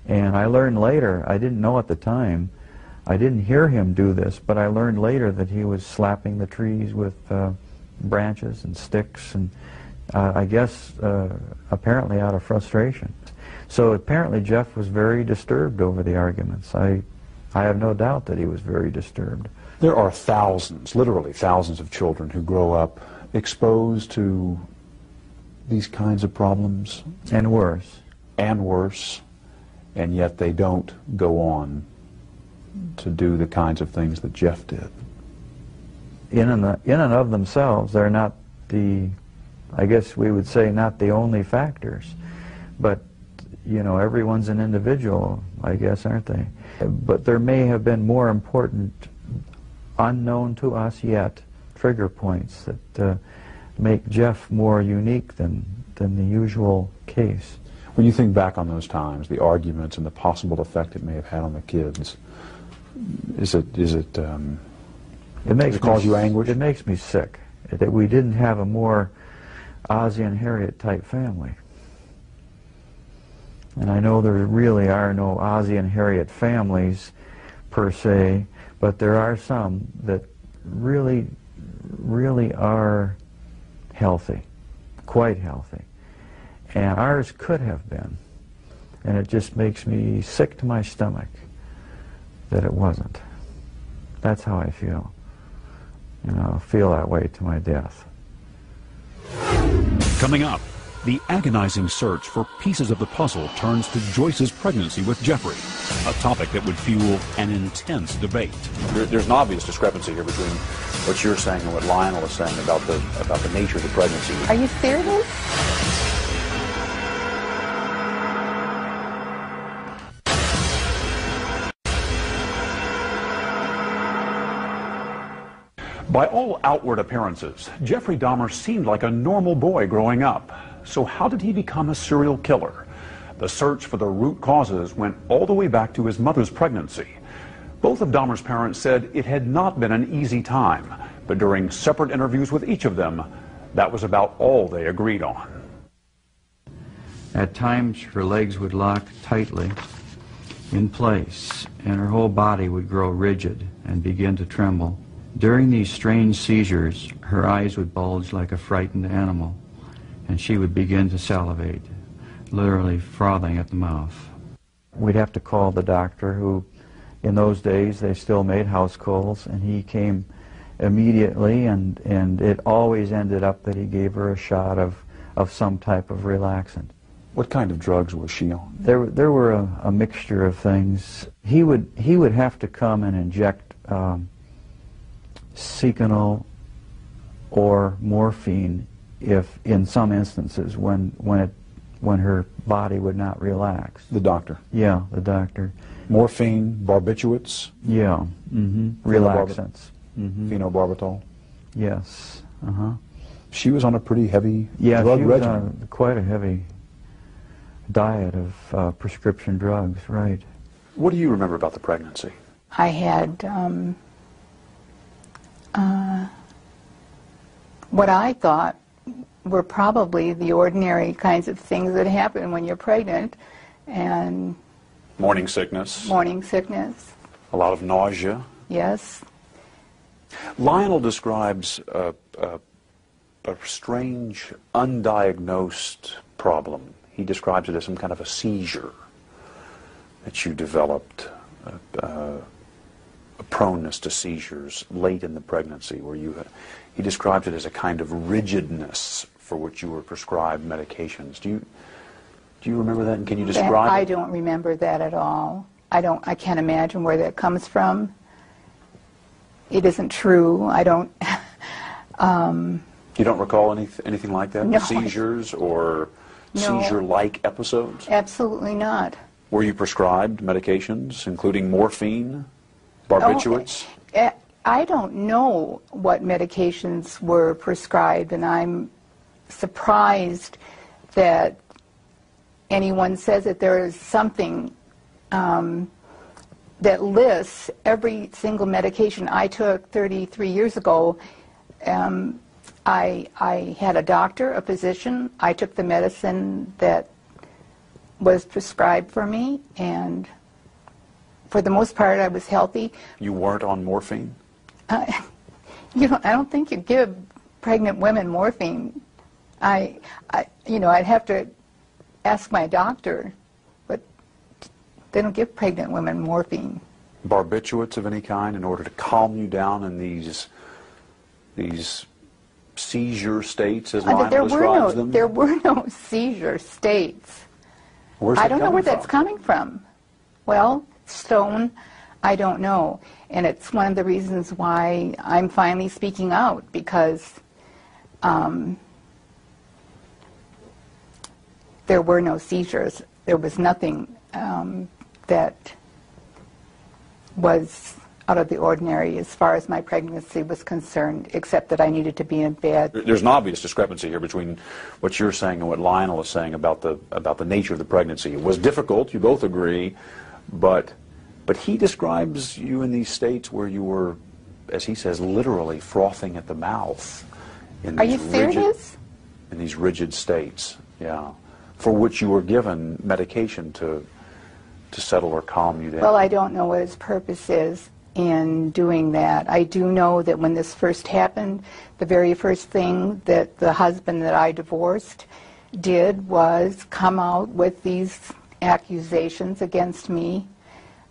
And I learned later, I didn't know at the time, I didn't hear him do this, but I learned later that he was slapping the trees with branches and sticks, and I guess apparently out of frustration. So apparently Jeff was very disturbed over the arguments. I have no doubt that he was very disturbed. There are thousands, literally thousands of children who grow up exposed to these kinds of problems. And worse. And worse. And yet they don't go on to do the kinds of things that Jeff did. In and of themselves, they're not I guess we would say, not the only factors. But, you know, everyone's an individual, I guess, aren't they? But there may have been more important, unknown to us yet, trigger points that make Jeff more unique than the usual case. When you think back on those times, the arguments and the possible effect it may have had on the kids, does it cause you anguish? It makes me sick that we didn't have a more Ozzie and Harriet type family. And I know there really are no Ozzie and Harriet families per se, but there are some that really are healthy, quite healthy. And ours could have been. And it just makes me sick to my stomach that it wasn't. That's how I feel. You know, I'll feel that way to my death. Coming up, the agonizing search for pieces of the puzzle turns to Joyce's pregnancy with Jeffrey, a topic that would fuel an intense debate. There's an obvious discrepancy here between what you're saying and what Lionel is saying about the nature of the pregnancy. Are you serious? By all outward appearances, Jeffrey Dahmer seemed like a normal boy growing up. So how did he become a serial killer? The search for the root causes went all the way back to his mother's pregnancy. Both of Dahmer's parents said it had not been an easy time, but during separate interviews with each of them, that was about all they agreed on. At times, her legs would lock tightly in place, and her whole body would grow rigid and begin to tremble. During these strange seizures, her eyes would bulge like a frightened animal, and she would begin to salivate, literally frothing at the mouth. We'd have to call the doctor who in those days they still made house calls, and he came immediately, and it always ended up that he gave her a shot of some type of relaxant. What kind of drugs was she on? There were a mixture of things. He would have to come and inject Seconal or morphine if, in some instances, when her body would not relax. The doctor? Yeah, the doctor. Morphine, barbiturates? Yeah, relaxants. Phenobarbital? Yes, She was on a pretty heavy drug she was regimen. on quite a heavy diet of prescription drugs, right. What do you remember about the pregnancy? I had what I thought were probably the ordinary kinds of things that happen when you're pregnant, and Morning sickness? morning sickness, A lot of nausea? yes. Lionel describes a strange, undiagnosed problem. He describes it as some kind of a seizure that you developed, a proneness to seizures late in the pregnancy, where he describes it as a kind of rigidness for which you were prescribed medications. Do you remember that, and can you describe it? I don't remember that at all. I can't imagine where that comes from. It isn't true. I don't. You don't recall anything like that? No. Seizures or No. seizure-like episodes? Absolutely not. Were you prescribed medications, including morphine, barbiturates? I don't know what medications were prescribed, and I'm surprised that anyone says that there is something that lists every single medication I took 33 years ago. I had a doctor, a physician. I took the medicine that was prescribed for me, and for the most part I was healthy. You weren't on morphine? I don't think you give pregnant women morphine. I'd have to ask my doctor, but they don't give pregnant women morphine. Barbiturates of any kind in order to calm you down in these seizure states, as Lionel describes them? There were no seizure states. Where's I that don't know coming where that's from? coming from. Well, Stone, I don't know. And it's one of the reasons why I'm finally speaking out, because there were no seizures. There was nothing that was out of the ordinary as far as my pregnancy was concerned, except that I needed to be in bed. There's an obvious discrepancy here between what you're saying and what Lionel is saying about the nature of the pregnancy. It was difficult, you both agree, but he describes you in these states where you were, as he says, literally frothing at the mouth. Are you serious? In these rigid states, yeah, for which you were given medication to settle or calm you down. Well, I don't know what his purpose is in doing that. I do know that when this first happened, the very first thing that the husband that I divorced did was come out with these accusations against me.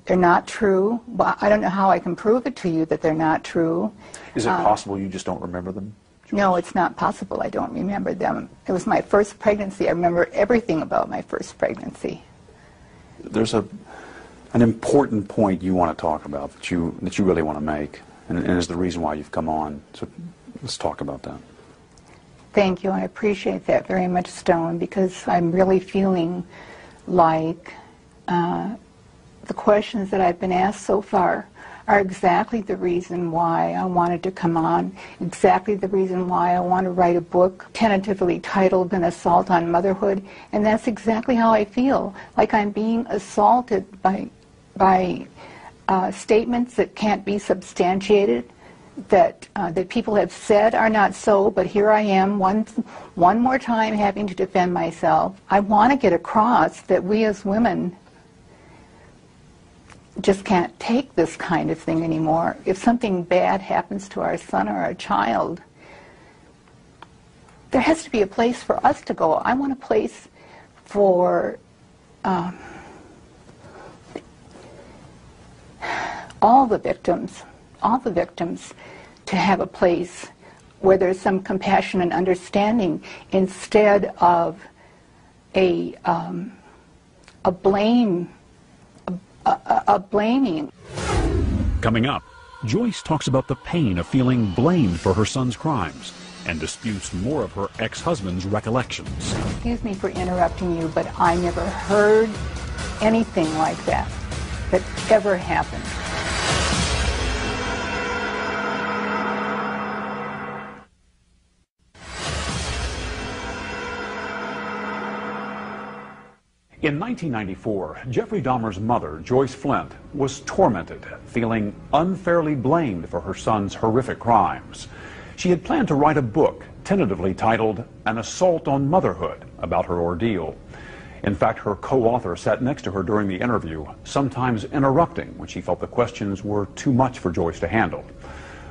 They're not true. Well, I don't know how I can prove it to you that they're not true. Is it possible you just don't remember them? No, it's not possible. I don't remember them. It was my first pregnancy. I remember everything about my first pregnancy. There's an important point you want to talk about that you really want to make, and is the reason why you've come on. So let's talk about that. Thank you. I appreciate that very much, Stone, because I'm really feeling like the questions that I've been asked so far are exactly the reason why I wanted to come on, exactly the reason why I want to write a book tentatively titled An Assault on Motherhood, and that's exactly how I feel, like I'm being assaulted by statements that can't be substantiated, that people have said are not so, but here I am one more time having to defend myself. I want to get across that we as women just can't take this kind of thing anymore. If something bad happens to our son or our child, there has to be a place for us to go. I want a place for all the victims, to have a place where there's some compassion and understanding instead of a blaming. Coming up, Joyce talks about the pain of feeling blamed for her son's crimes and disputes more of her ex-husband's recollections. Excuse me for interrupting you, but I never heard anything like that ever happened. In 1994, Jeffrey Dahmer's mother, Joyce Flint, was tormented, feeling unfairly blamed for her son's horrific crimes. She had planned to write a book, tentatively titled An Assault on Motherhood, about her ordeal. In fact, her co-author sat next to her during the interview, sometimes interrupting when she felt the questions were too much for Joyce to handle.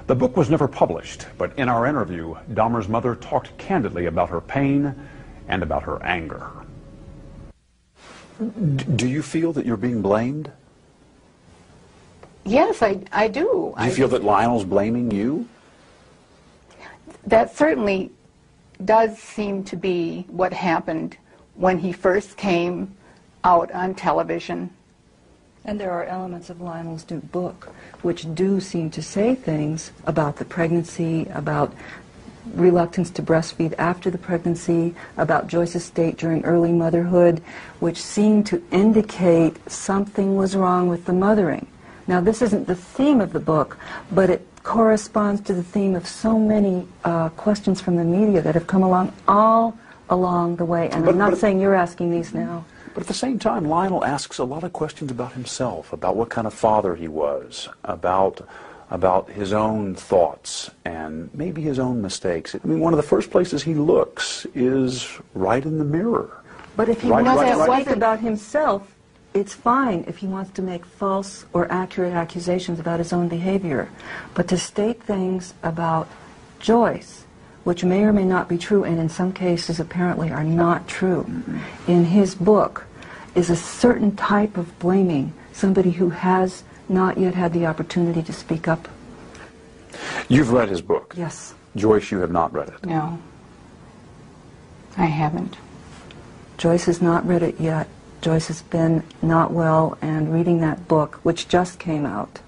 The book was never published, but in our interview, Dahmer's mother talked candidly about her pain and about her anger. Do you feel that you're being blamed? Yes, I do. Do you feel that Lionel's blaming you? That certainly does seem to be what happened when he first came out on television. And there are elements of Lionel's new book which do seem to say things about the pregnancy, about reluctance to breastfeed after the pregnancy, about Joyce's state during early motherhood, which seem to indicate something was wrong with the mothering. Now, this isn't the theme of the book, but it corresponds to the theme of so many questions from the media that have come along all along the way. And I'm not saying you're asking these now. But at the same time, Lionel asks a lot of questions about himself, about what kind of father he was, about his own thoughts and maybe his own mistakes. I mean, one of the first places he looks is right in the mirror. But if he wants to speak about himself, it's fine if he wants to make false or accurate accusations about his own behavior. But to state things about Joyce, which may or may not be true, and in some cases apparently are not true, in his book, is a certain type of blaming somebody who has not yet had the opportunity to speak up. You've read his book? Yes. Joyce, you have not read it? No, I haven't. Joyce has not read it yet. Joyce has been not well, and reading that book, which just came out,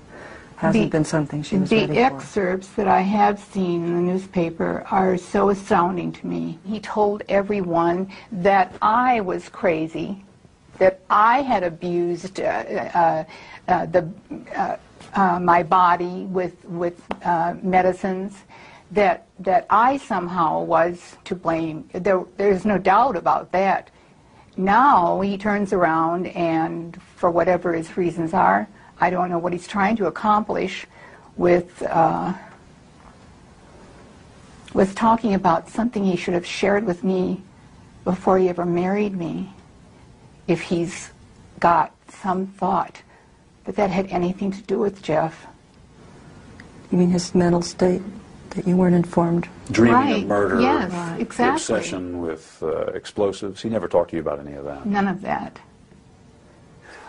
hasn't been something she was ready for. The excerpts that I have seen in the newspaper are so astounding to me. He told everyone that I was crazy, that I had abused my body with medicines, that I somehow was to blame. There's no doubt about that. Now he turns around and, for whatever his reasons are, I don't know what he's trying to accomplish with talking about something he should have shared with me before he ever married me, if he's got some thought that had anything to do with Jeff. You mean his mental state, that you weren't informed? Dreaming of murder, yes, exactly. obsession with explosives. He never talked to you about any of that? None of that.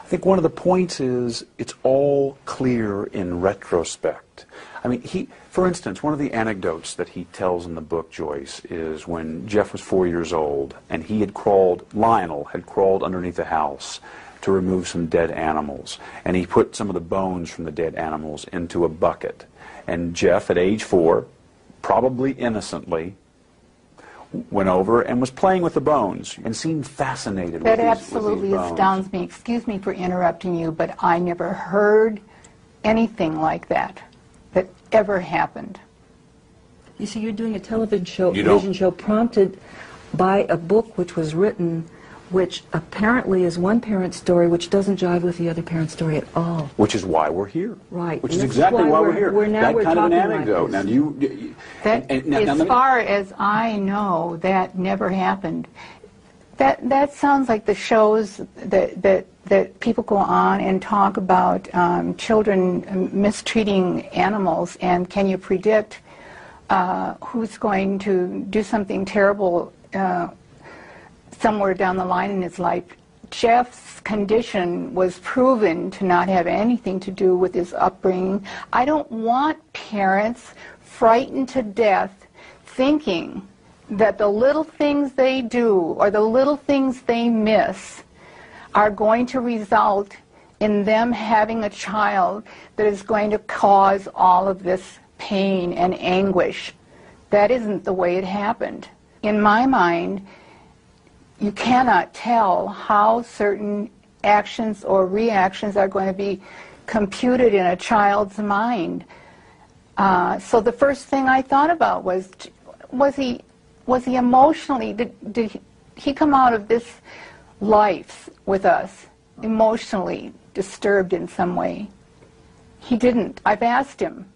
I think one of the points is it's all clear in retrospect. I mean, for instance, one of the anecdotes that he tells in the book, Joyce, is when Jeff was 4 years old and Lionel had crawled underneath the house to remove some dead animals, and he put some of the bones from the dead animals into a bucket. And Jeff, at age 4, probably innocently, went over and was playing with the bones and seemed fascinated with these bones. That absolutely astounds me. Excuse me for interrupting you, but I never heard anything like that ever happened. You see, you're doing a television show prompted by a book which was written, which apparently is one parent's story which doesn't jive with the other parent's story at all. Which is why we're here. Right. Which is exactly why we're here. That kind of an anecdote. Like now, as far as I know, that never happened. That sounds like the shows that people go on and talk about children mistreating animals, and can you predict who's going to do something terrible somewhere down the line in his life Jeff's condition was proven to not have anything to do with his upbringing. I don't want parents frightened to death thinking that the little things they do or the little things they miss are going to result in them having a child that is going to cause all of this pain and anguish. That isn't the way it happened. In my mind, you cannot tell how certain actions or reactions are going to be computed in a child's mind. So the first thing I thought about was he emotionally, did he come out of this life with us emotionally disturbed in some way? He didn't. I've asked him.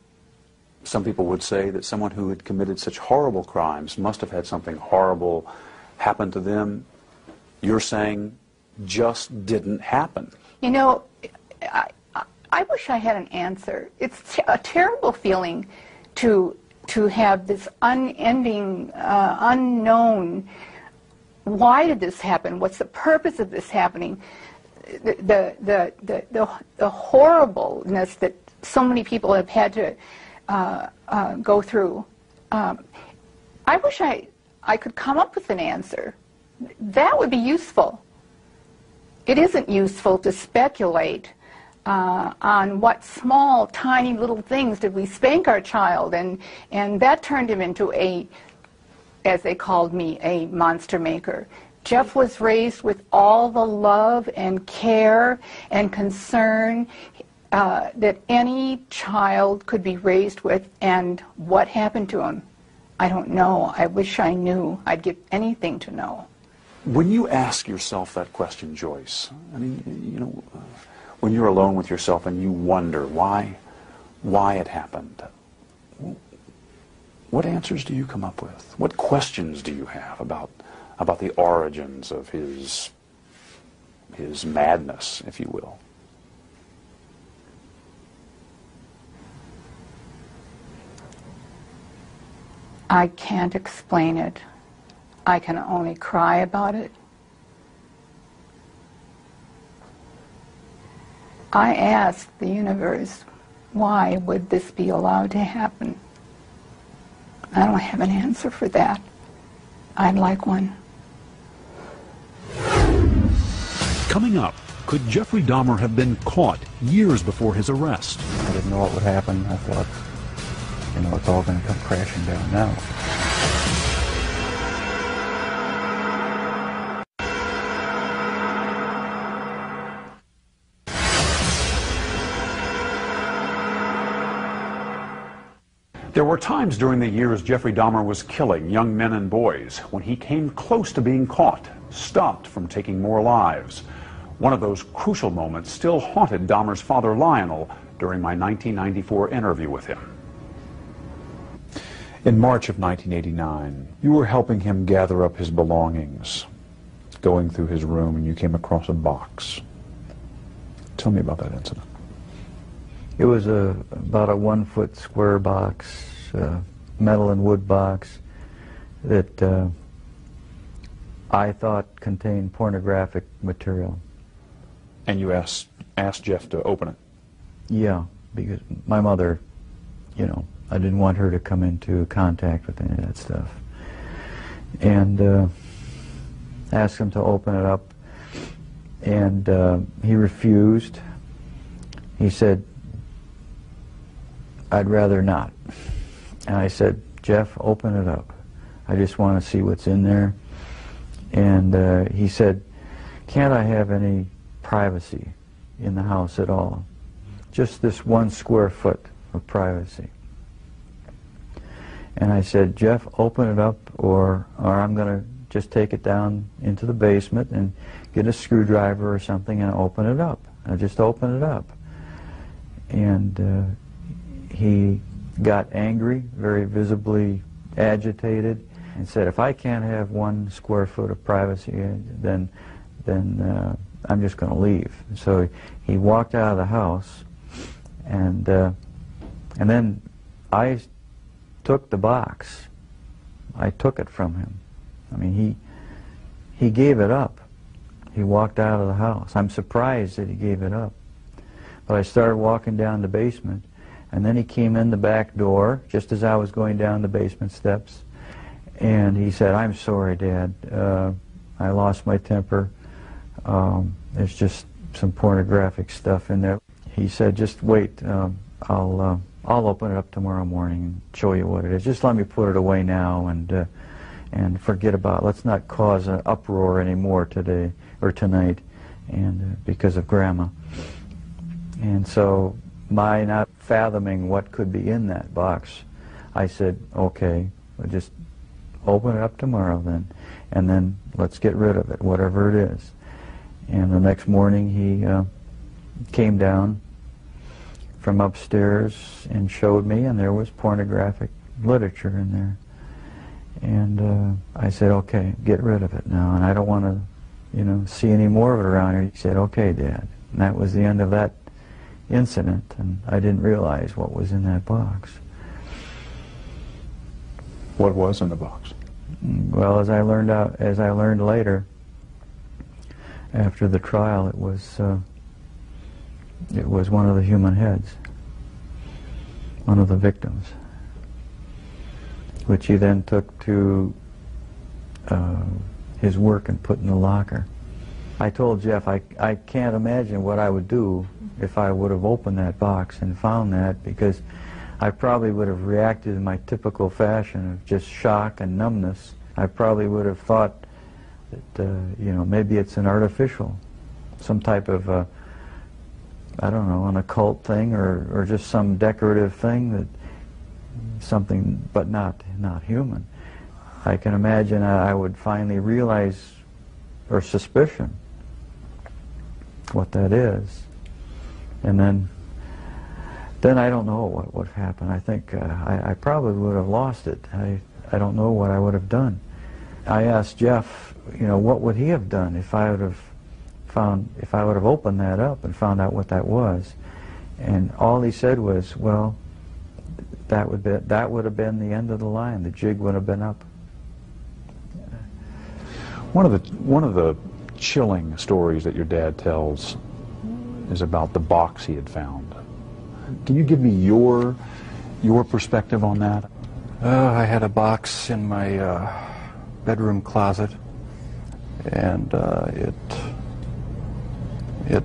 Some people would say that someone who had committed such horrible crimes must have had something horrible happen to them. You're saying just didn't happen. You know, I wish I had an answer. It's a terrible feeling to have this unending, unknown, why did this happen? What's the purpose of this happening? The horribleness that so many people have had to go through. I wish I could come up with an answer. That would be useful. It isn't useful to speculate on what small, tiny little things did we spank our child, and that turned him into a, as they called me, a monster maker. Jeff was raised with all the love and care and concern that any child could be raised with, and what happened to him? I don't know. I wish I knew. I'd give anything to know. When you ask yourself that question, Joyce, I mean, you know, when you're alone with yourself and you wonder why it happened, what answers do you come up with? What questions do you have about the origins of his madness, if you will? I can't explain it. I can only cry about it. I asked the universe, why would this be allowed to happen? I don't have an answer for that. I'd like one. Coming up, could Jeffrey Dahmer have been caught years before his arrest? I didn't know what would happen. I thought, you know, it's all going to come crashing down now. There were times during the years Jeffrey Dahmer was killing young men and boys when he came close to being caught, stopped from taking more lives. One of those crucial moments still haunted Dahmer's father, Lionel, during my 1994 interview with him. In March of 1989, you were helping him gather up his belongings, going through his room, and you came across a box. Tell me about that incident. It was about a 1-foot square box, metal and wood box, that I thought contained pornographic material. And you asked Jeff to open it? Yeah, because my mother, you know, I didn't want her to come into contact with any of that stuff. And asked him to open it up, and he refused. He said, I'd rather not. And I said, Jeff, open it up. I just want to see what's in there. And he said, can't I have any privacy in the house at all? Just this 1 square foot of privacy. And I said, Jeff, open it up, or I'm going to just take it down into the basement and get a screwdriver or something and open it up. I just open it up. And he got angry, very visibly agitated, and said, if I can't have 1 square foot of privacy, then I'm just going to leave. So he walked out of the house, and then I took the box. I took it from him. I mean, he gave it up. he walked out of the house. I'm surprised that he gave it up. But I started walking down the basement, and then he came in the back door just as I was going down the basement steps, and he said, "I'm sorry, Dad. I lost my temper. There's just some pornographic stuff in there." He said, "Just wait. I'll open it up tomorrow morning and show you what it is. Just let me put it away now and forget about it. Let's not cause an uproar anymore today or tonight, and because of Grandma." And so, my not fathoming what could be in that box, I said, "Okay, we'll just open it up tomorrow then, and then let's get rid of it, whatever it is." And the next morning he came down from upstairs and showed me, and there was pornographic literature in there. And I said, "Okay, get rid of it now, and I don't want to, see any more of it around here." He said, "Okay, Dad." And that was the end of that incident, and I didn't realize what was in that box. What was in the box? Well, as I learned later, after the trial, it was one of the human heads, one of the victims, which he then took to his work and put in the locker. I told Jeff I can't imagine what I would do if I would have opened that box and found that, because I probably would have reacted in my typical fashion of just shock and numbness. I probably would have thought that, maybe it's an artificial, some type of, I don't know, an occult thing or just some decorative thing, that something, but not human. I can imagine I would finally realize, or suspicion, what that is. And then I don't know what would happen. I think I probably would have lost it. I don't know what I would have done. I asked Jeff, what would he have done if I would have opened that up and found out what that was. And all he said was, well, that would have been the end of the line. The jig would have been up. One of the chilling stories that your dad tells is about the box he had found. Can you give me your perspective on that? I had a box in my bedroom closet, and it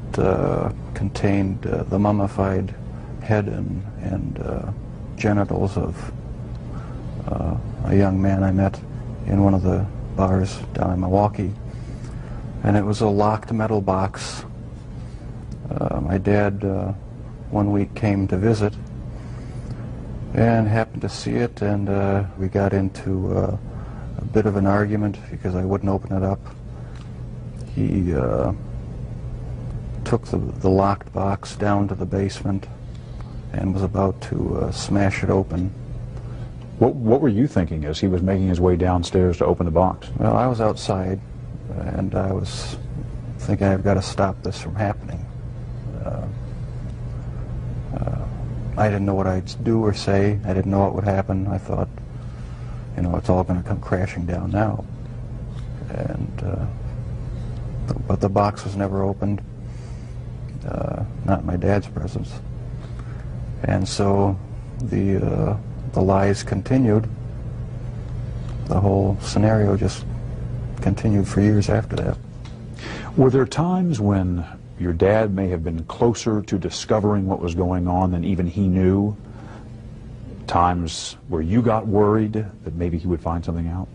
contained the mummified head and genitals of a young man I met in one of the bars down in Milwaukee. And it was a locked metal box. My dad one week came to visit and happened to see it, and we got into a bit of an argument because I wouldn't open it up. He took the locked box down to the basement and was about to smash it open. What were you thinking as he was making his way downstairs to open the box? Well, I was outside, and I was thinking, I've got to stop this from happening. I didn't know what I'd do or say. I didn't know what would happen. I thought, it's all going to come crashing down now. And but the box was never opened, not in my dad's presence. And so the lies continued. The whole scenario just continued for years after that. Were there times when your dad may have been closer to discovering what was going on than even he knew? Times where you got worried that maybe he would find something out?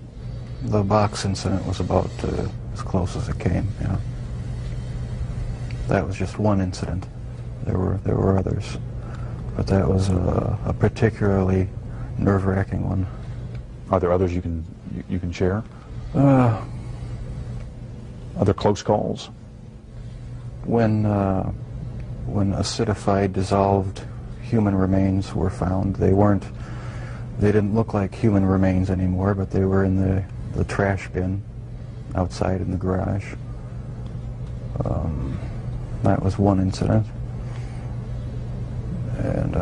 The box incident was about as close as it came, yeah. That was just one incident. There were others, but that was a particularly nerve-wracking one. Are there others you can share? Other close calls? When acidified, dissolved human remains were found, they didn't look like human remains anymore, but they were in the trash bin outside in the garage. That was one incident. And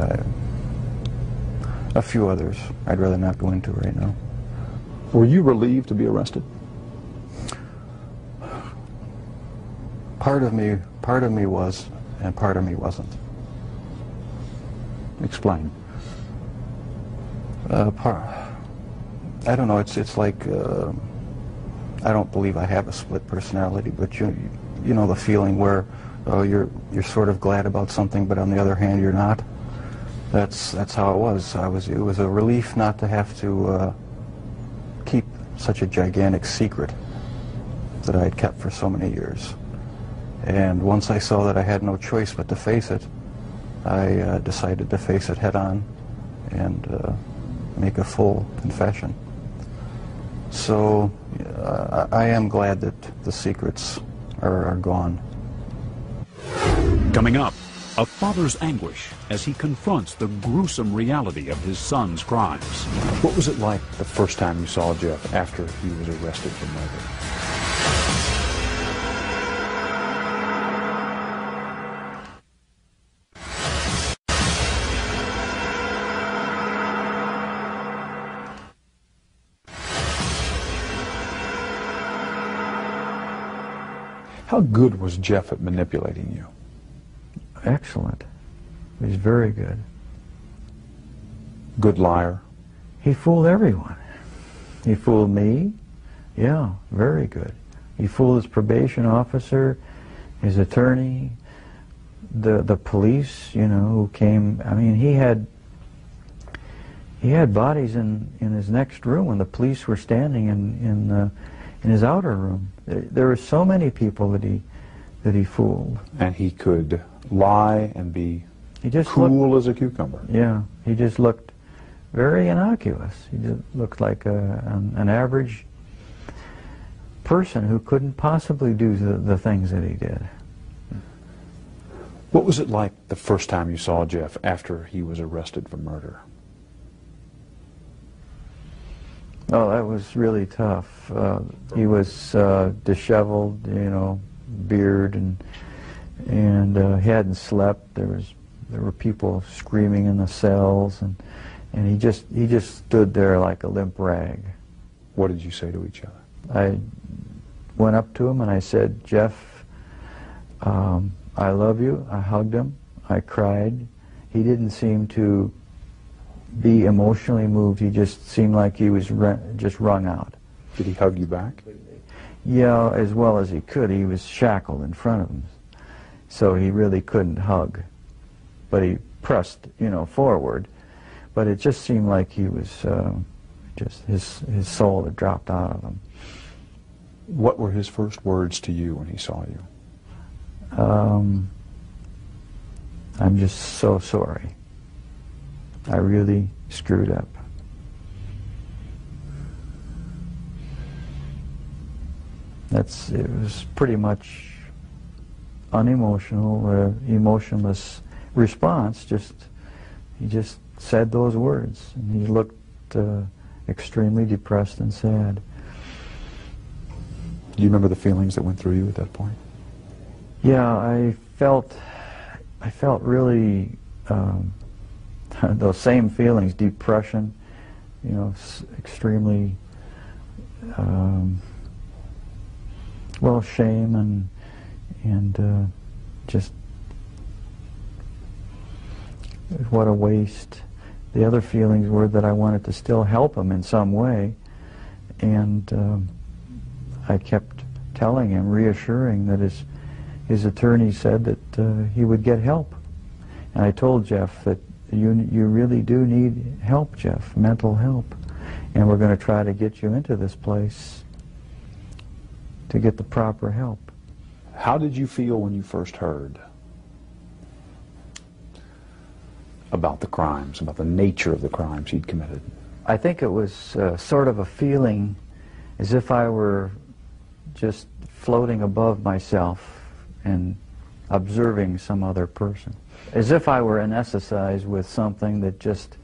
a few others I'd rather not go into right now. Were you relieved to be arrested? part of me was, and part of me wasn't. Explain. I don't know. It's like I don't believe I have a split personality, but you know the feeling where you're sort of glad about something, but on the other hand you're not. That's how it was. It was a relief not to have to keep such a gigantic secret that I had kept for so many years. And once I saw that I had no choice but to face it, I decided to face it head on and make a full confession. So I am glad that the secrets are gone. Coming up, a father's anguish as he confronts the gruesome reality of his son's crimes. What was it like the first time you saw Jeff after he was arrested for murder? How good was Jeff at manipulating you? Excellent. He was very good. Good liar? He fooled everyone. He fooled me. Yeah, very good. He fooled his probation officer, his attorney, the police, you know, who came. I mean, he had bodies in his next room when the police were standing in his outer room. There were so many people that he fooled. And he could lie and be just cool as a cucumber. Yeah, he just looked very innocuous. He just looked like an average person who couldn't possibly do the things that he did. What was it like the first time you saw Jeff after he was arrested for murder? Oh, that was really tough. He was disheveled, you know, beard, and he hadn't slept. There were people screaming in the cells, and he just stood there like a limp rag. What did you say to each other? I went up to him and I said, "Jeff, I love you." I hugged him. I cried. He didn't seem to be emotionally moved. He just seemed like he was just wrung out. Did he hug you back? Yeah, as well as he could. He was shackled in front of him, so he really couldn't hug. But he pressed, you know, forward. But it just seemed like he was just his soul had dropped out of him. What were his first words to you when he saw you? I'm just so sorry. I really screwed up. It was pretty much unemotional, emotionless response. He just said those words, and he looked extremely depressed and sad. Do you remember the feelings that went through you at that point? Yeah, I felt really those same feelings: depression, you know, extremely well, shame and just what a waste. The other feelings were that I wanted to still help him in some way, and I kept telling him, reassuring that his attorney said that he would get help. And I told Jeff that you really do need help, Jeff, mental help, and we're going to try to get you into this place to get the proper help. How did you feel when you first heard about the crimes, about the nature of the crimes he'd committed? I think it was sort of a feeling as if I were just floating above myself and observing some other person. As if I were anesthetized with something that just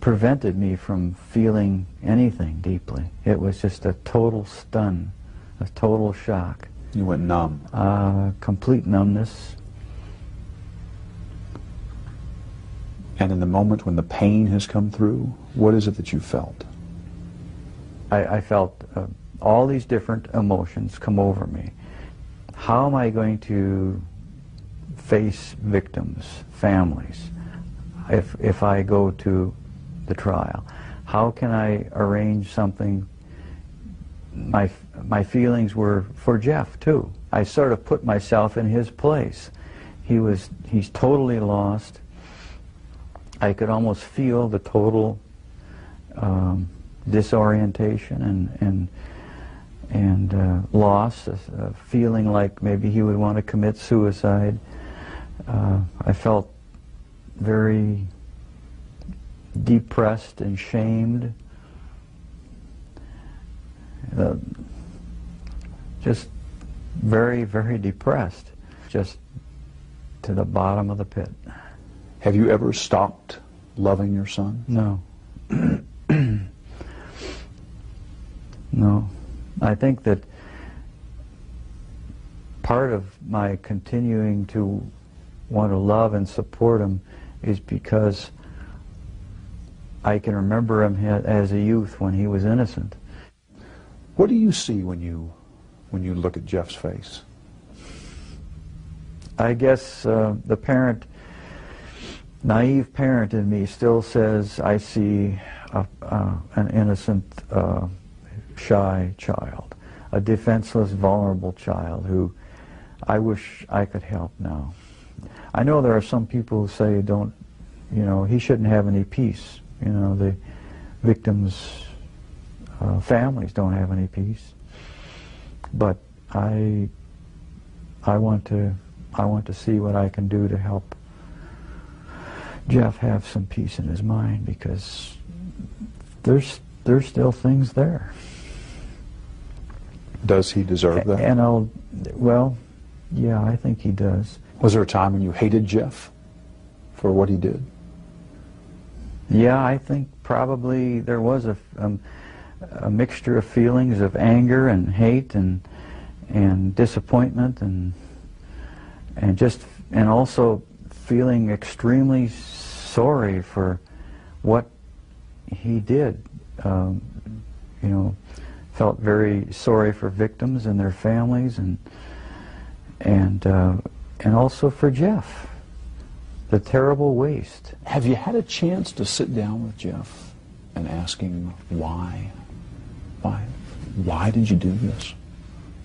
prevented me from feeling anything deeply. It was just a total stun, a total shock. You went numb. Complete numbness. And in the moment when the pain has come through, what is it that you felt? I felt all these different emotions come over me. How am I going to face victims, families, if I go to the trial? How can I arrange something? My feelings were for Jeff too. I sort of put myself in his place. He's totally lost. I could almost feel the total disorientation and loss, feeling like maybe he would want to commit suicide. I felt very depressed and shamed. Just very, very depressed, just to the bottom of the pit. Have you ever stopped loving your son? No. No. I think that part of my continuing to want to love and support him is because I can remember him as a youth when he was innocent. What do you see when you look at Jeff's face? I guess the parent, naive parent in me still says I see an innocent, shy child, a defenseless, vulnerable child who I wish I could help now. I know there are some people who say he shouldn't have any peace. The victims' families don't have any peace. But I want to see what I can do to help Jeff have some peace in his mind, because there's still things there. Does he deserve that? And well, yeah, I think he does. Was there a time when you hated Jeff for what he did? Yeah, I think probably there was a mixture of feelings of anger and hate and disappointment and also feeling extremely sorry for what he did. Felt very sorry for victims and their families and also for Jeff. The terrible waste. Have you had a chance to sit down with Jeff and ask him why? Why did you do this?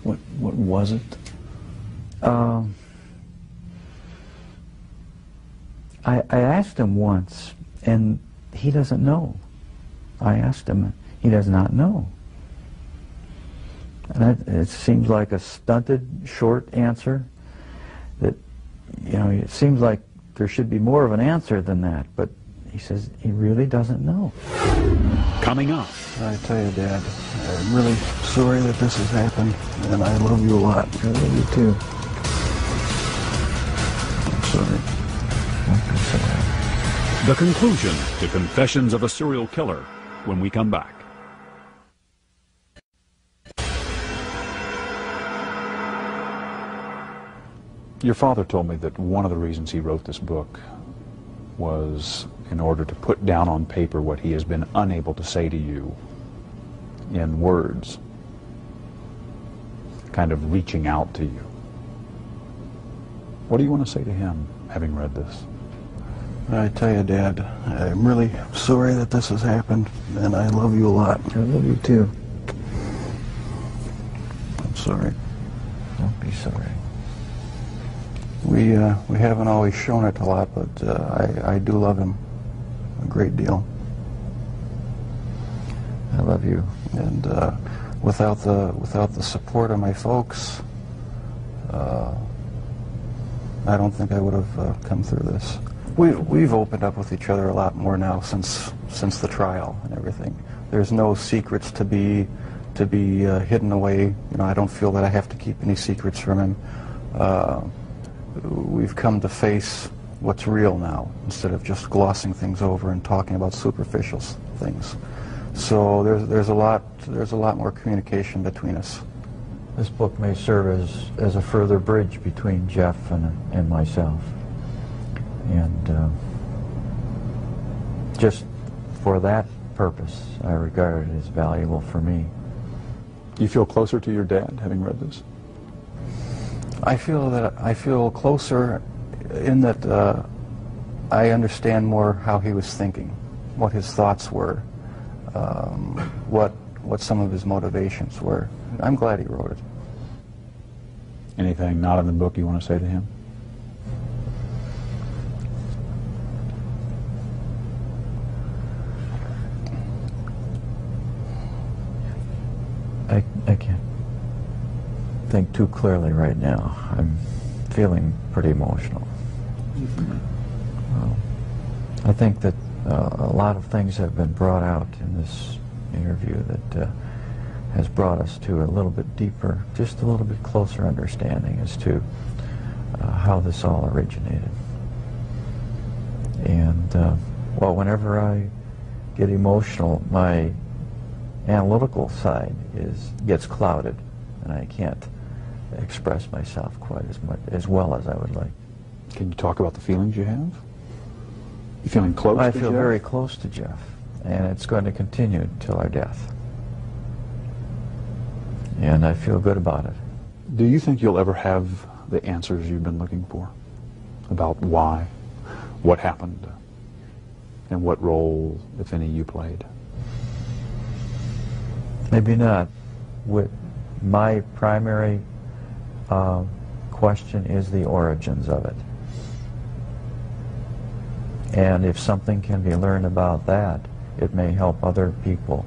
What was it? I asked him once, and he doesn't know. I asked him, he does not know. And it seems like a stunted, short answer. That, it seems like there should be more of an answer than that, but he says he really doesn't know. Coming up. I tell you, Dad, I'm really sorry that this has happened, and I love you a lot. I love you too. I'm sorry. I'm sorry. The conclusion to Confessions of a Serial Killer when we come back. Your father told me that one of the reasons he wrote this book was in order to put down on paper what he has been unable to say to you in words, kind of reaching out to you. What do you want to say to him, having read this? I tell you, Dad, I'm really sorry that this has happened, and I love you a lot. I love you too. I'm sorry. Don't be sorry. We haven't always shown it a lot, but I do love him a great deal. I love you. And without the support of my folks, I don't think I would have come through this. We've opened up with each other a lot more now since the trial and everything. There's no secrets to be hidden away. I don't feel that I have to keep any secrets from him. We've come to face what's real now, instead of just glossing things over and talking about superficial things. So there's a lot more communication between us. This book may serve as a further bridge between Jeff and myself. And just for that purpose, I regard it as valuable for me. Do you feel closer to your dad having read this? I feel closer in that I understand more how he was thinking, what his thoughts were, what some of his motivations were. I'm glad he wrote it. Anything not in the book you want to say to him? I can't think too clearly right now. I'm feeling pretty emotional. I think that a lot of things have been brought out in this interview that has brought us to a little bit deeper, just a little bit closer understanding as to how this all originated. And, well, whenever I get emotional, my analytical side gets clouded, and I can't express myself quite as well as I would like. Can you talk about the feelings you have? You feeling close to Jeff? I feel very close to Jeff, and it's going to continue until our death. And I feel good about it. Do you think you'll ever have the answers you've been looking for about why, what happened, and what role, if any, you played? Maybe not. My primary question is the origins of it. And if something can be learned about that, it may help other people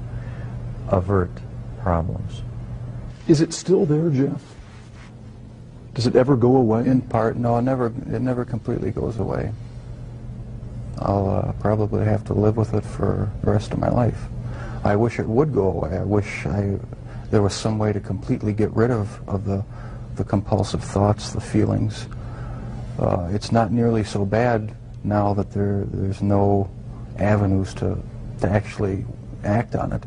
avert problems. Is it still there, Jeff? Does it ever go away? In part, no, it never completely goes away. I'll probably have to live with it for the rest of my life. I wish it would go away. I wish there was some way to completely get rid of the compulsive thoughts, the feelings. It's not nearly so bad now that there's no avenues to actually act on it.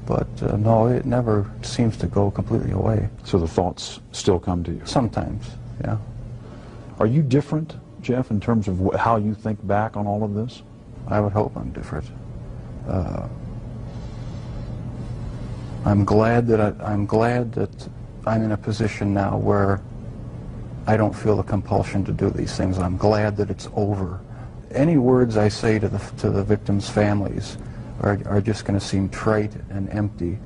But no, it never seems to go completely away. So the thoughts still come to you? Sometimes, yeah. Are you different, Jeff, in terms of how you think back on all of this? I would hope I'm different. I'm glad that I'm in a position now where I don't feel the compulsion to do these things. I'm glad that it's over. Any words I say to the victims' families are just going to seem trite and empty.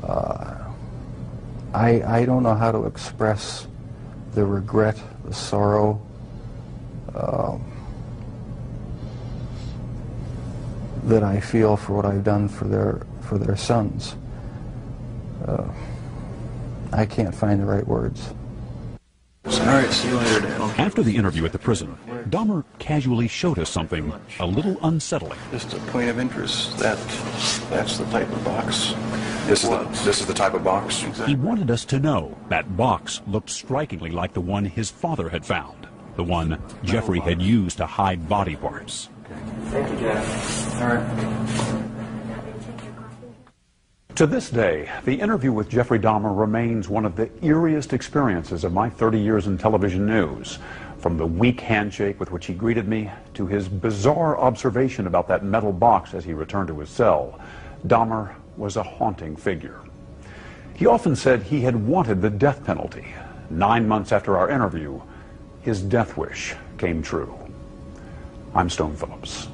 I don't know how to express the regret, the sorrow, that I feel for what I've done for their sons. I can't find the right words. All right, see you later, Dad. After the interview at the prison, Dahmer casually showed us something a little unsettling. Just a point of interest. That's the type of box. This is the type of box? He wanted us to know that box looked strikingly like the one his father had found, the one Jeffrey had used to hide body parts. Thank you, Jeff. All right. To this day, the interview with Jeffrey Dahmer remains one of the eeriest experiences of my 30 years in television news. From the weak handshake with which he greeted me to his bizarre observation about that metal box as he returned to his cell, Dahmer was a haunting figure. He often said he had wanted the death penalty. 9 months after our interview, his death wish came true. I'm Stone Phillips.